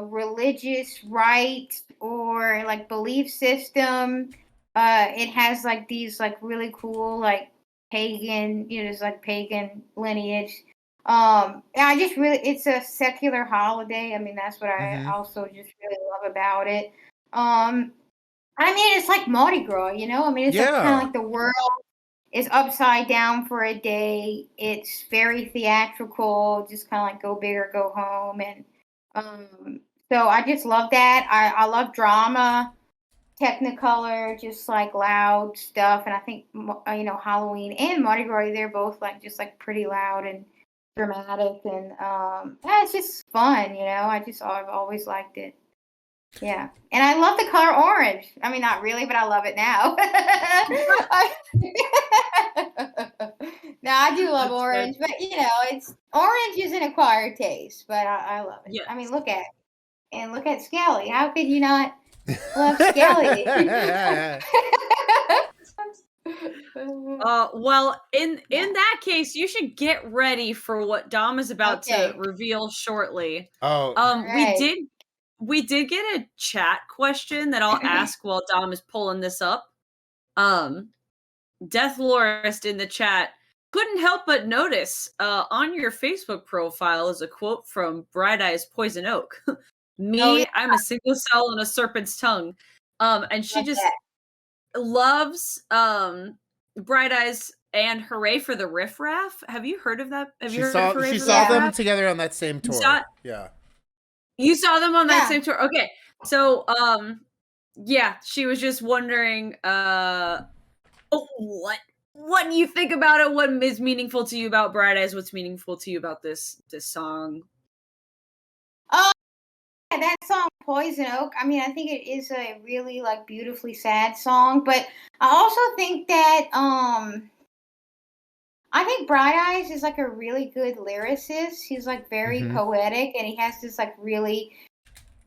religious rite or like belief system. It has like these like really cool like pagan, there's like pagan lineage. And I just really it's a secular holiday. I mean, that's what I also just really love about it. I mean, it's like Mardi Gras, I mean, it's like kind of like the world is upside down for a day. It's very theatrical, just kind of like go big or go home. And so I just love that. I love drama, Technicolor, just like loud stuff. And I think, Halloween and Mardi Gras, they're both like just like pretty loud and dramatic. And it's just fun, I've always liked it. Yeah. And I love the color orange. I mean, not really, but I love it now. No, I do love
That's
orange, but it's orange is an acquired taste, but I love it.
Yes.
I mean, look at Skelly. How could you not love Skelly?
Well, in that case, you should get ready for what Dom is about to reveal shortly.
Oh,
right.
We did get a chat question that I'll ask while Dom is pulling this up. Deathlorist in the chat couldn't help but notice on your Facebook profile is a quote from Bright Eyes Poison Oak. Me, I'm a single cell on a serpent's tongue. And she just loves Bright Eyes and Hooray for the Riff Raff. Have you heard of that? Have you heard of Hooray for the
She saw
Riff
them
Raff?
together on that same tour. Yeah.
You saw them on that same tour. Okay. So yeah, she was just wondering what do you think about it? What is meaningful to you about Bright Eyes? What's meaningful to you about this song?
Yeah, that song Poison Oak. I mean, I think it is a really like beautifully sad song, but I also think that I think Bright Eyes is like a really good lyricist. He's like very poetic, and he has this like really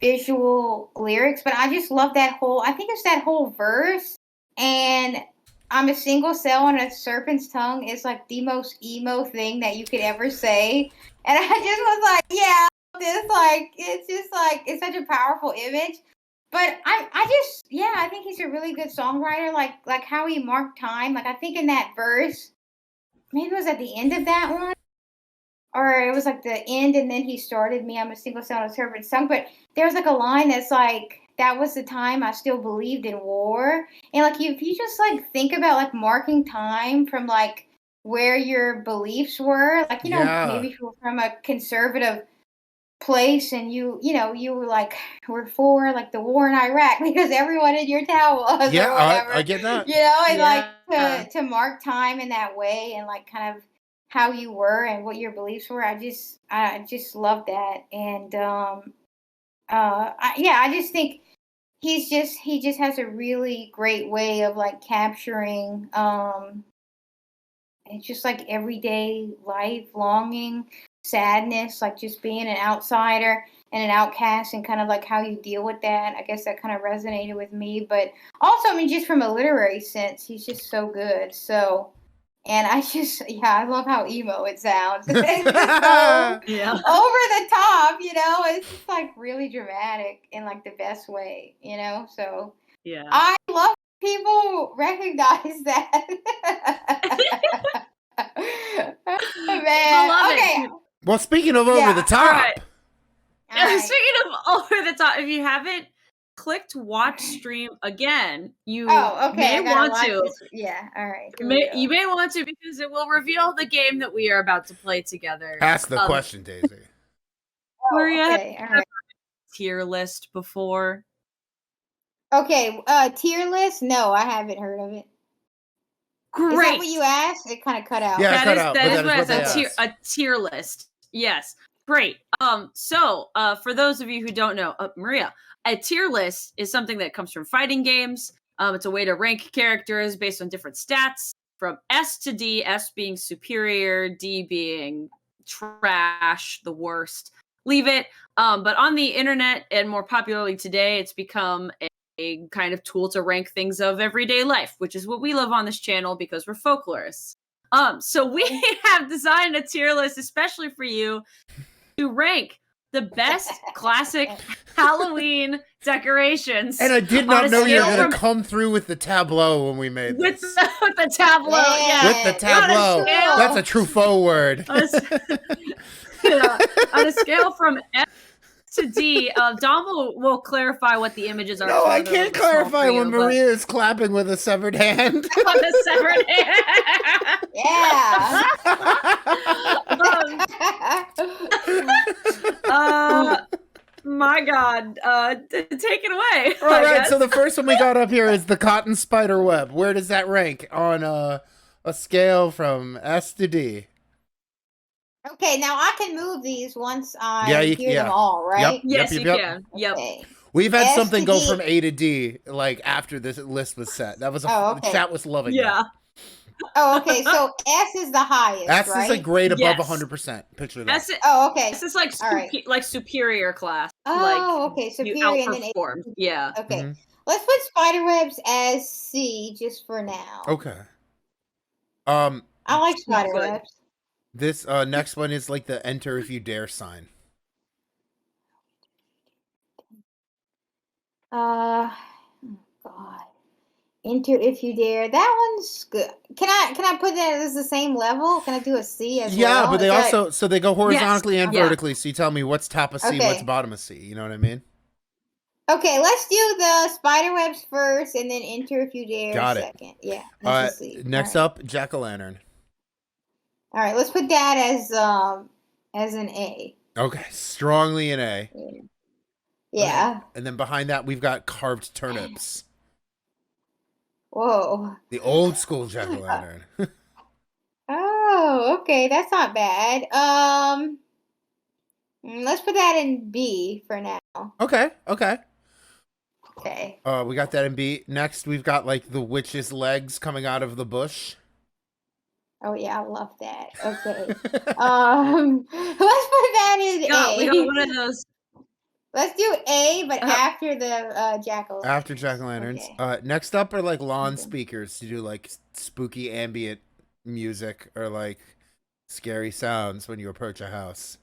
visual lyrics. But I just love that whole. I think it's that whole verse. And I'm a single cell on a serpent's tongue is like the most emo thing that you could ever say. And I just was like, yeah, this like it's just like it's such a powerful image. But I think he's a really good songwriter. Like how he marked time. Like I think in that verse. Maybe it was at the end of that one, or it was like the end, and then he started me. I'm a single cell on a serpent's tongue. But there's like a line that's like, that was the time I still believed in war. And like, if you just like think about like marking time from like where your beliefs were, like, maybe if you were from a conservative place and you were like, we're for like the war in Iraq because everyone in your town was, or whatever.
I get that.
And like to mark time in that way and like kind of how you were and what your beliefs were. I just love that. And I just think he just has a really great way of like capturing it's just like everyday life, longing, sadness, like just being an outsider and an outcast and kind of like how you deal with that. I guess that kind of resonated with me. But also, I mean, just from a literary sense, he's just so good. So, and I love how emo it sounds. It's just so over the top, it's just like really dramatic in like the best way, So,
yeah,
I love people recognize that. Man, okay.
Well, speaking of over the top.
Right. Speaking of over the top, if you haven't clicked watch stream again, you may want to.
Yeah, all right.
You may want to because it will reveal the game that we are about to play together.
Ask the question, Daisy.
Maria, all right. Tier list before?
Okay, tier list? No, I haven't heard of it.
Great.
Is that what you asked? It kind of cut out.
Yeah,
that is what it's a tier list. Yes. Great. So for those of you who don't know, Maria, a tier list is something that comes from fighting games. It's a way to rank characters based on different stats from S to D, S being superior, D being trash, the worst. Leave it. But on the internet and more popularly today, it's become a kind of tool to rank things of everyday life, which is what we love on this channel because we're folklorists. So we have designed a tier list especially for you to rank the best classic Halloween decorations.
And I did not know you were going to come through with the tableau when we made this.
With the tableau, yeah.
With the tableau. That's a true faux word.
On a scale from F to D, Dom will clarify what the images are.
No, I can't clarify when Maria is clapping with a severed hand.
On a severed hand.
Yeah.
My God. Take it away.
All right, so the first one we got up here is the cotton spider web. Where does that rank on a scale from S to D?
Okay, now I can move these once I hear them all, right?
Yep,
yes, you can. Yep.
Okay.
We've had something go from A to D, like after this list was set. That was the chat was loving that.
Oh, okay. So S is the highest.
S
right?
is a grade above 100%. Picture that.
Okay.
S is like superior class.
Oh, okay. Superior and then
outperformed. Yeah.
Okay. Mm-hmm. Let's put spiderwebs as C just for now.
Okay.
I like spiderwebs.
This next one is like the enter if you dare sign.
God. Enter if you dare. That one's good. Can I put that as the same level? Can I do a C as well?
Yeah, but they go horizontally and vertically. So you tell me what's top of C, what's bottom of C. You know what I mean?
Okay, let's do the spiderwebs first, and then enter if you dare.
Got it.
Second. Yeah.
Next up, jack-o'-lantern.
All right, let's put that as an A.
Okay, strongly an A.
Yeah.
Okay. And then behind that, we've got carved turnips.
Whoa.
The old school jack-o'-lantern.
Oh, okay, that's not bad. Let's put that in B for now.
Okay. We got that in B. Next, we've got like the witch's legs coming out of the bush.
Oh yeah, I love that. Okay. Let's put that in
We got
A.
one of those.
Let's do A, but after the jack-o'-lantern.
After jack-o'-lanterns.
Okay.
Next up are like lawn speakers to do like spooky ambient music or like scary sounds when you approach a house.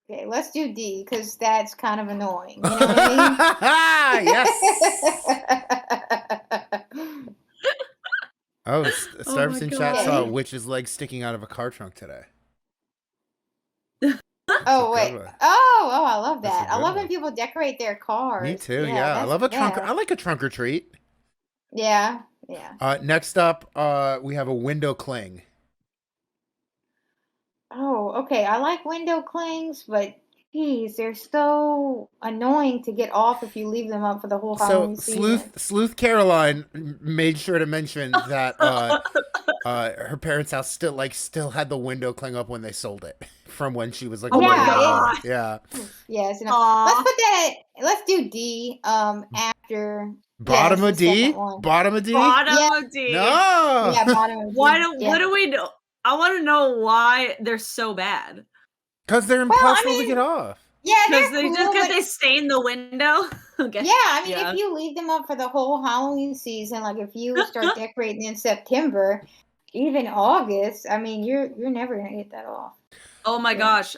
Okay, let's do D because that's kind of annoying. You know what I
Yes. Oh, Starbucks in chat saw a witch's leg sticking out of a car trunk today.
Oh wait! Oh, I love
That's
that.
a
I
good
love
one.
when people decorate their cars.
Me too. Yeah, I love a trunk. I like a trunk or treat.
Yeah.
Next up, we have a window cling.
Oh, okay. I like window clings, but geez, they're so annoying to get off if you leave them up for the whole Halloween season.
Sleuth Caroline made sure to mention that her parents' house still had the window cling up when they sold it from when she was like,
oh my god,
yeah.
Yes. Let's put that. Let's do D. After
bottom of D. Bottom of D.
Bottom of D.
No.
Yeah, bottom of D.
What do we do? I want to know why they're so bad.
Because they're impossible to get off.
Yeah,
because they stain the window. Okay.
Yeah, I mean, if you leave them up for the whole Halloween season, like if you start decorating in September, even August, I mean, you're never gonna get that off.
Oh my gosh.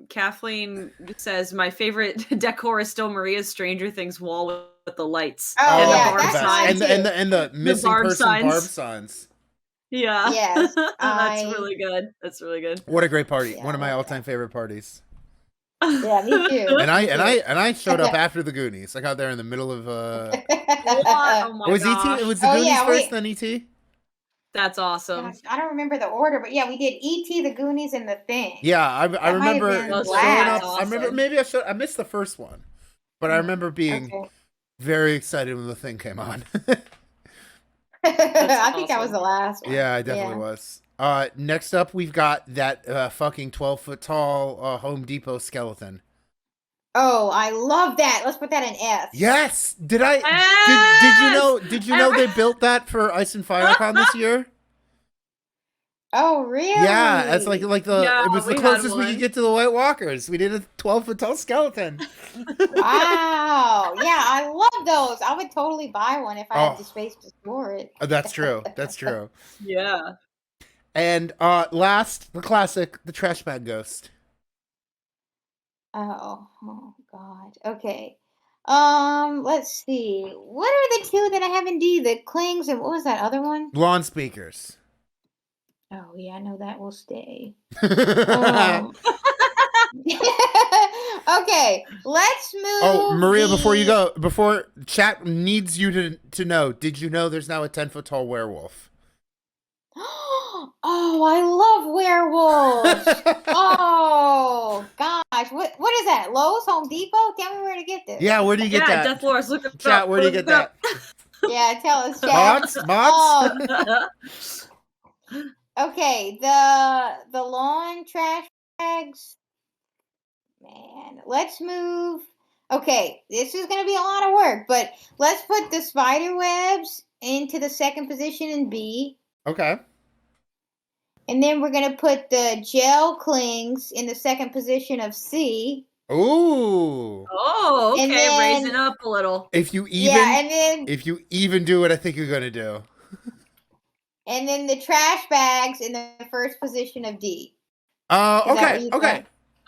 Kathleen says my favorite decor is still Maria's Stranger Things wall with the lights.
Oh,
and
yeah,
the barb
that's
signs.
And the missing
barb
person
signs.
barb signs.
Yeah.
Yes.
That's really good. That's really good.
What a great party.
Yeah,
One of my all-time favorite parties.
Yeah, me too.
And I showed up after the Goonies. I got there in the middle of
Oh my
was
gosh.
ET? It was the Goonies first, then ET?
That's awesome.
Gosh, I don't remember the order, but yeah, we did ET, the Goonies, and the Thing.
Yeah, I remember showing up.
Awesome.
I remember maybe I missed the first one, but I remember being very excited when the Thing came on.
I think that was the last one.
Yeah, I definitely was. Next up, we've got that fucking 12-foot tall Home Depot skeleton.
Oh, I love that. Let's put that in F.
Yes. Did you know they built that for Ice and FireCon this year?
Oh, really?
Yeah, it's like it was the closest we
one.
could get to the White Walkers. We did a 12-foot tall skeleton.
Wow. Yeah, I love those. I would totally buy one if I had the space to store it.
That's true. That's true.
Yeah.
And last, the classic, the trash bag ghost.
Oh God. Okay. Let's see. What are the two that I have in D? The clings and what was that other one?
Lawn speakers.
Oh yeah, I know that will stay.
Oh,
Okay, let's move.
Maria, before chat needs you to know, did you know there's now a 10-foot tall werewolf?
Oh, I love werewolves. Oh gosh, what is that? Lowe's, Home Depot? Tell me where to get this.
Yeah, where do you get that?
Death Lords, look at
chat. Where do you get that?
Yeah, tell us, chat.
Mods?
Okay, the lawn trash bags. Man, let's move. Okay, this is going to be a lot of work, but let's put the spider webs into the second position in B.
Okay.
And then we're going to put the gel clings in the second position of C.
Ooh.
Oh, okay,
then,
raising up a little.
If you even do what I think you're going to do.
And then the trash bags in the first position of D.
Okay.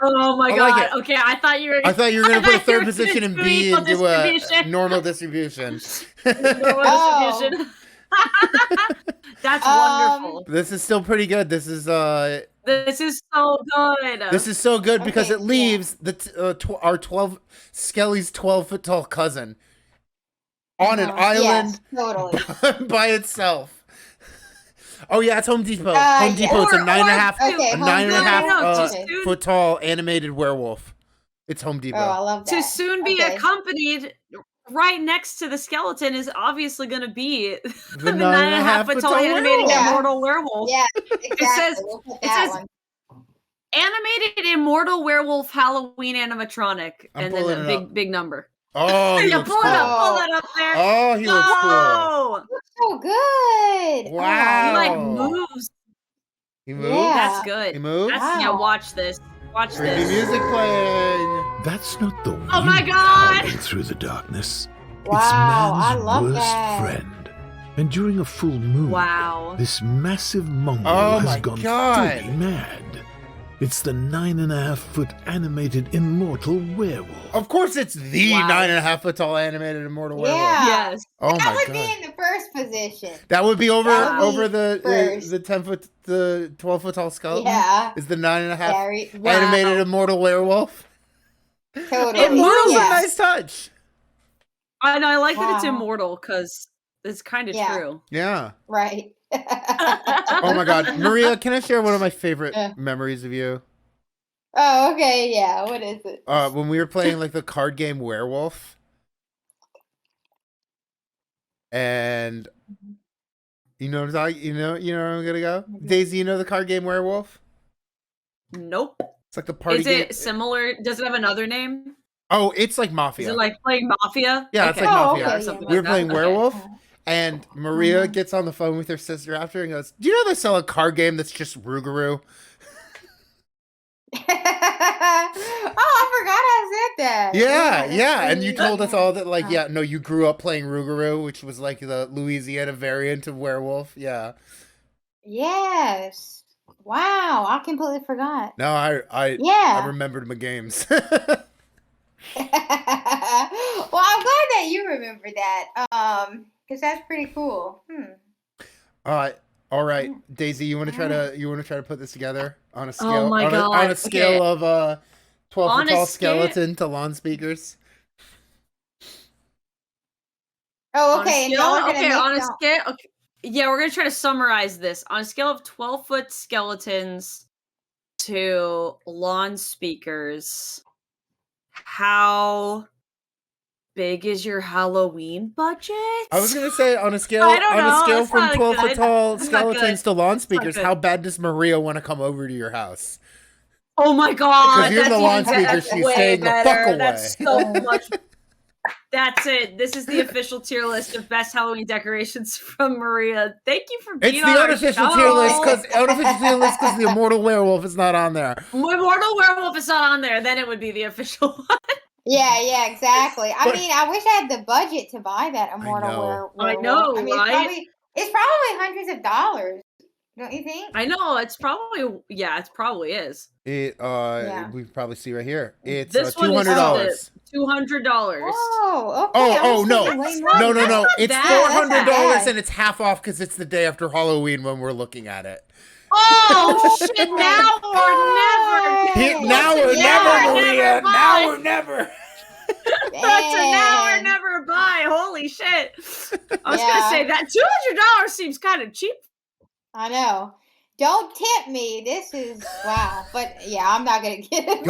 Oh my god.
Like
okay, I thought you were
going to put a third position in B and do a normal distribution.
Distribution. That's wonderful.
This is still pretty good. This is so
good.
This is so good because it leaves our Skelly's 12-foot tall cousin on an island by itself. Oh yeah, it's Home Depot. Home Depot. It's a 9.5 foot tall animated werewolf. It's Home Depot.
Oh, I love that.
To soon be accompanied right next to the skeleton is obviously going to be the 9.5 foot tall animated immortal werewolf.
Yeah, exactly.
It says animated immortal werewolf Halloween animatronic, and then a big number.
Oh, he looks cool.
Pull that up there.
Oh, he looks cool.
Looks so good.
Wow.
He like moves
He moved?
Yeah.
That's good.
He moved?
Yeah, watch this. Watch
Creepy
this.
music playing.
That's not the wind
Oh my God!
howling through the darkness.
Wow,
It's
I
man's
love
worst
that.
friend. And during a full moon,
Wow.
this massive mongrel
Oh
has
my
gone
God.
fully mad. It's the 9.5-foot animated immortal werewolf.
Of course, it's the
Wow.
9.5-foot tall animated immortal werewolf.
Yeah.
Yes.
Oh
That
my
would
God.
be in the first position.
That would be over
That would be
over the
first.
12-foot tall skeleton.
Yeah.
Is the 9.5
Very,
Wow.
animated immortal werewolf?
totally.
Immortal's
It's a
yeah.
nice touch.
I know. I like that it's
Wow.
immortal because it's kind of
Yeah.
true.
Yeah.
Right.
Oh my God, Maria, can I share one of my favorite
Yeah.
memories of you?
Oh, okay. Yeah. What is it?
When we were playing like the card game Werewolf, and you know what I'm talking. You know where I'm gonna go. Daisy, you know the card game Werewolf?
Nope.
It's like the party
Is
game.
it similar? Does it have another name?
Oh, it's like Mafia.
Is it like playing Mafia?
Yeah, it's
Okay.
like
Oh,
Mafia.
okay,
Or
yeah.
something
We were
like
playing
that. Okay.
Werewolf, and Maria
Mhm.
gets on the phone with her sister after and goes, "Do you know they sell a card game that's just Rougarou?"
Oh, I forgot I said that.
Yeah,
that's
yeah. And you
pretty-
told us all that, like,
Oh.
yeah, no, you grew up playing Rougarou, which was like the Louisiana variant of Werewolf. Yeah.
Yes. Wow, I completely forgot.
No, I
Yeah.
remembered my games.
Well, I'm glad that you remember that. Because that's pretty cool.
All right, Daisy, you want to try to put this together on a scale?
Oh my
on
God.
a scale of 12
On
foot
a
tall
scale-
skeleton to lawn speakers.
Oh, okay. And y'all are gonna make
on a
some-
scale. Okay. Yeah, we're gonna try to summarize this on a scale of 12-foot skeletons to lawn speakers. How big is your Halloween budget?
I was gonna say on a scale
I don't know, it's
from
not
12 foot
good.
tall
It's not
skeletons
good.
to lawn
not
speakers.
good.
How bad does Maria want to come over to your house?
Oh my God!
Because you're the
that's
lawn
even-
speaker,
that's
she's
way
staying the fuck
better.
away.
That's so much. That's it. This is the official tier list of best Halloween decorations from Maria. Thank you for being
It's
on
the
our
unofficial
show.
tier list because the immortal werewolf is not on there.
Immortal Werewolf is not on there. Then it would be the official one.
Yeah, exactly. I
But-
mean, I wish I had the budget to buy that immortal
know.
werewolf.
I know,
I mean,
right?
it's probably hundreds of dollars. Don't you think?
I know it's probably it probably is.
It
Yeah.
we can probably see right here. It's
This one is
$200.
$200.
Oh, okay.
Oh,
I was
no.
thinking way
That's
more.
No,
not-
no.
not
It's
bad.
$400
That's not
and it's half off because it's the day after Halloween when we're looking at it.
Oh shit! Now or never.
Hey,
Now or
Yeah,
never,
never
Maria.
buy.
Now or never.
That's a now or
Dang.
never buy. Holy shit! I was
Yeah.
gonna say that $200 seems kind of cheap.
I know. Don't tip me. This is wow. But yeah, I'm not gonna get it.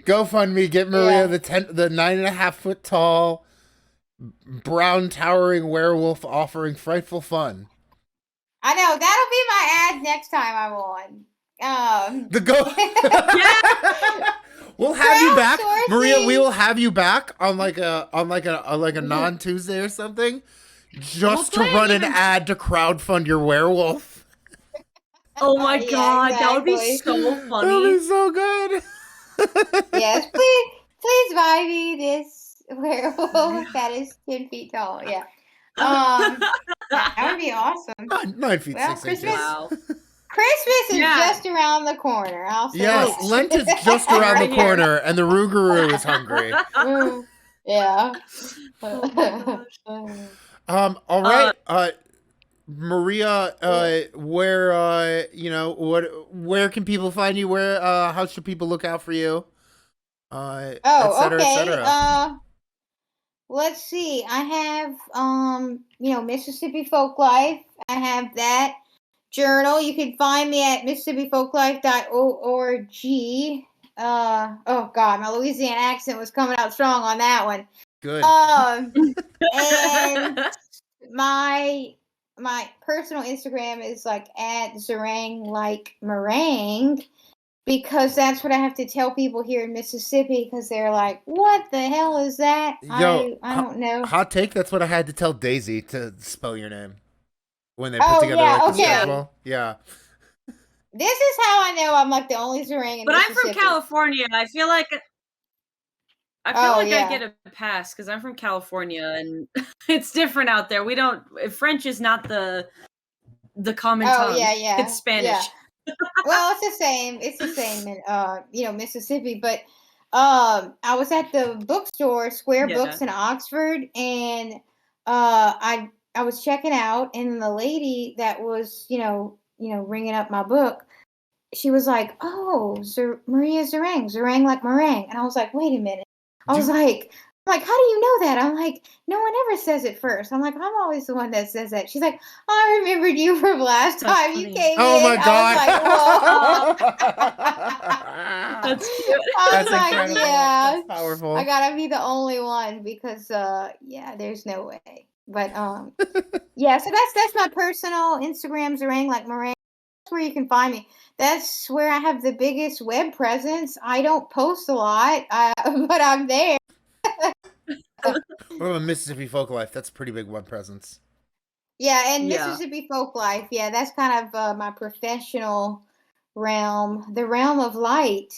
GoFundMe. Get Maria
Yeah.
the 9.5 foot tall, brown towering werewolf offering frightful fun.
I know that'll be my ad next time I'm on.
The go.
Yeah.
We'll have you back,
Crowdsourcing.
Maria. We will have you back on like a non Tuesday or something, just to
We'll
run an
even-
ad to crowdfund your werewolf.
Oh my
Yeah,
god, that would be
exactly.
so
That'll
funny.
be so good.
Yes, please buy me this werewolf that is 10 feet tall. Yeah. That would be awesome.
9 feet
Well,
6 inches.
Christmas-
Wow.
Christmas is
Yeah.
just around the corner. I'll say
Yes,
that.
Lent is just around
Right
the
here.
corner, and the Rougarou is hungry.
Mm, yeah.
All right. Maria, where where can people find you? Where how should people look out for you? Et cetera,
okay.
et cetera.
Let's see. I have Mississippi Folk Life. I have that journal. You can find me at mississippifolklife.org. Oh god, my Louisiana accent was coming out strong on that one.
Good.
And my personal Instagram is like at Zeringue like meringue, because that's what I have to tell people here in Mississippi, because they're like, what the hell is that?
Yo,
I don't know.
Hot take. That's what I had to tell Daisy to spell your name when they put
Oh,
together
yeah,
like the
okay.
schedule. Yeah.
This is how I know I'm like the only Zeringue in
But I'm
Mississippi.
from California, and I feel like I get a pass because I'm from California, and it's different out there. We don't. French is not the common tongue.
Yeah.
It's Spanish.
Yeah. Well, it's the same. It's the same in Mississippi. But I was at the bookstore, Square Books in Oxford, and I was checking out, and the lady that was ringing up my book, she was like, "Oh, Maria Zeringue like meringue," and I was like, "Wait a minute." I was like, how do you know that? I'm like, no one ever says it first. I'm like, I'm always the one that says that. She's like, I remembered you from last time you came
oh
in.
my God.
I was like, whoa.
That's cute.
I was like,
incredible.
yeah.
That's powerful.
I gotta be the only one because there's no way. But yeah, so that's my personal Instagram, Zeringue like meringue. That's where you can find me. That's where I have the biggest web presence. I don't post a lot, but I'm there.
What about Mississippi Folk Life? That's a pretty big web presence.
Yeah, and Mississippi Folk Life. Yeah, that's kind of my professional realm, the realm of light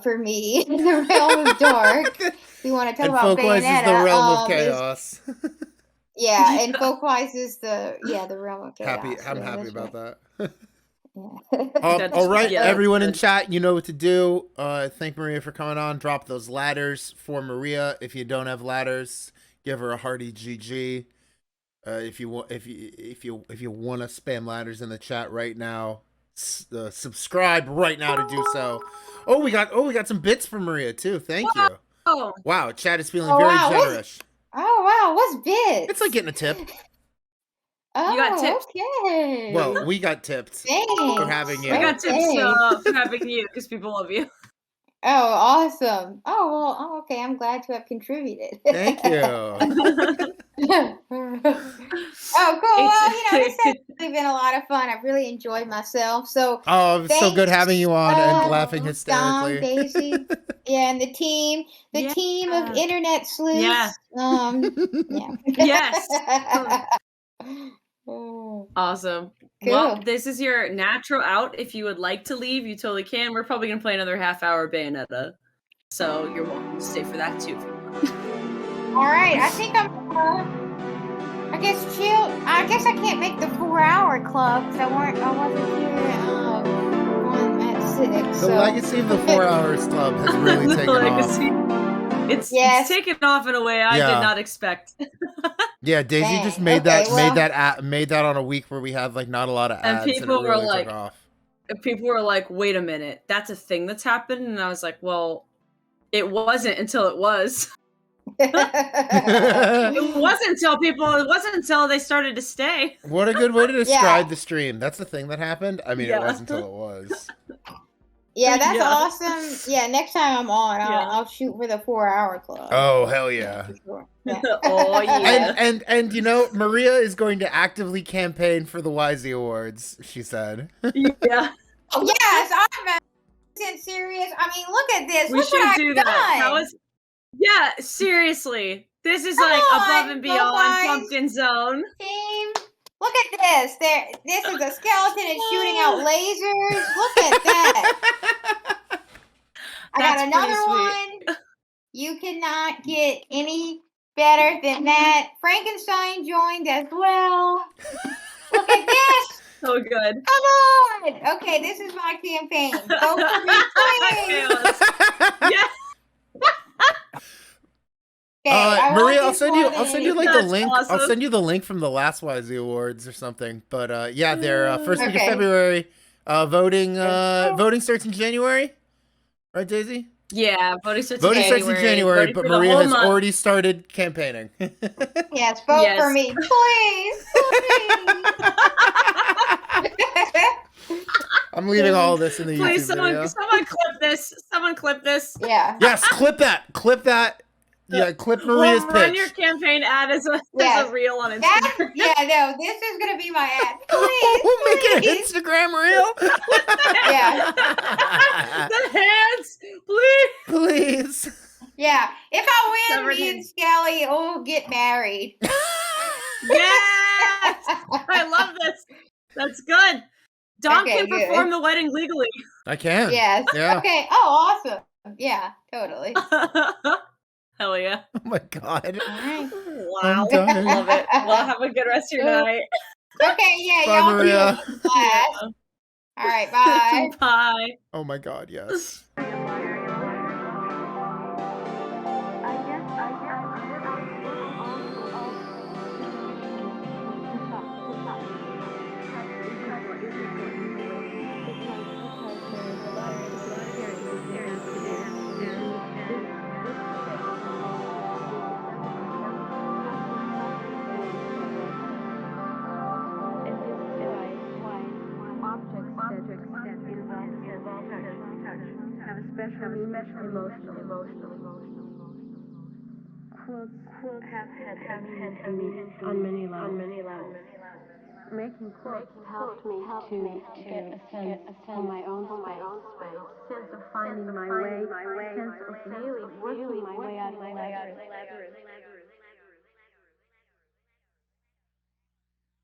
for me, the realm of dark. If you want to talk about
Folkwise
Bayonetta,
is the realm of chaos.
Yeah, and Folkwise is the realm of chaos.
I'm happy about that.
Yeah.
All right, everyone in chat, you know what to do. Thank Maria for coming on. Drop those ladders for Maria. If you don't have ladders, give her a hearty GG. If you want to spam ladders in the chat right now, subscribe right now to do so. Oh, we got some bits from Maria too. Thank you. Wow, chat is feeling very generous.
What's bits?
It's like getting a tip.
Oh,
you got tips.
Okay.
Well, we got tips for having you.
We got tips for having you because people love you.
Oh, awesome. Oh, well, okay. I'm glad to have contributed.
Thank you.
Oh, cool. Well, this has really been a lot of fun. I've really enjoyed myself. So,
it's so good having you on and laughing hysterically.
Dom, Daisy, and the team of internet sleuths.
Yeah. Yes. Awesome.
Cool.
Well, this is your natural out. If you would like to leave, you totally can. We're probably going to play another half-hour Bayonetta. So you're welcome to stay for that, too.
All right. I think I'm, I guess, chill. I guess I can't make the 4-hour club because I wasn't here at 6.
The legacy of the 4 hours club has really taken off.
It's taken off in a way I did not expect.
Yeah, Daisy just made that on a week where we had like not a lot of ads,
and people were like,
off.
People were like, "Wait a minute, that's a thing that's happened," and I was like, "Well, it wasn't until it was." It wasn't until they started to stay.
What a good way to describe the stream. That's the thing that happened. I mean, it wasn't until it was.
Yeah, that's awesome. Yeah, next time I'm on, I'll shoot for the 4-hour club.
Oh, hell yeah.
Oh yeah.
And Maria is going to actively campaign for the Wisey Awards, she said.
Yeah.
Oh, yes, I'm serious. I mean, look at this.
We should do that. Yeah, seriously. This is above and beyond Pumpkin Zone.
Team, look at this. This is a skeleton and shooting out lasers. Look at that. I got another one. You cannot get any better than that. Frankenstein joined as well. Look at this.
So good.
Come on. Okay, this is my campaign. Go for me, please.
Yeah.
Maria, I'll send you like the link.
Awesome.
I'll send you the link from the last Wisey Awards or something. But they're first week of February. Voting starts in January, right, Daisy?
Yeah, voting starts
in January, but Maria has already started campaigning.
Yes, vote for me, please.
I'm leaving all of this in the YouTube video.
Someone clip this. Someone clip this.
Yeah.
Yes, clip that. Clip that. Yeah, clip Maria's pitch.
Run your campaign ad as a reel on Instagram.
This is gonna be my ad. Please,
we'll make it an Instagram reel.
Yeah.
The hands,
please.
Yeah. If I win, me and Skelly will get married.
Yes, I love this. That's good. Don
Okay,
can perform the wedding legally.
I can.
Yes.
Yeah.
Okay. Oh, awesome. Yeah, totally.
Hell yeah.
Oh my god.
All right.
Wow.
I'm dying.
Love it. Well, have a good rest of your night.
Okay, yeah,
Bye,
y'all
Maria.
do the class. All right, bye.
Bye.
Oh my god, yes.
Quilts have had meaning on many levels. Making quilts helped me to get a sense of my own space, sense of finding my way, sense of really working my way out of the labyrinth.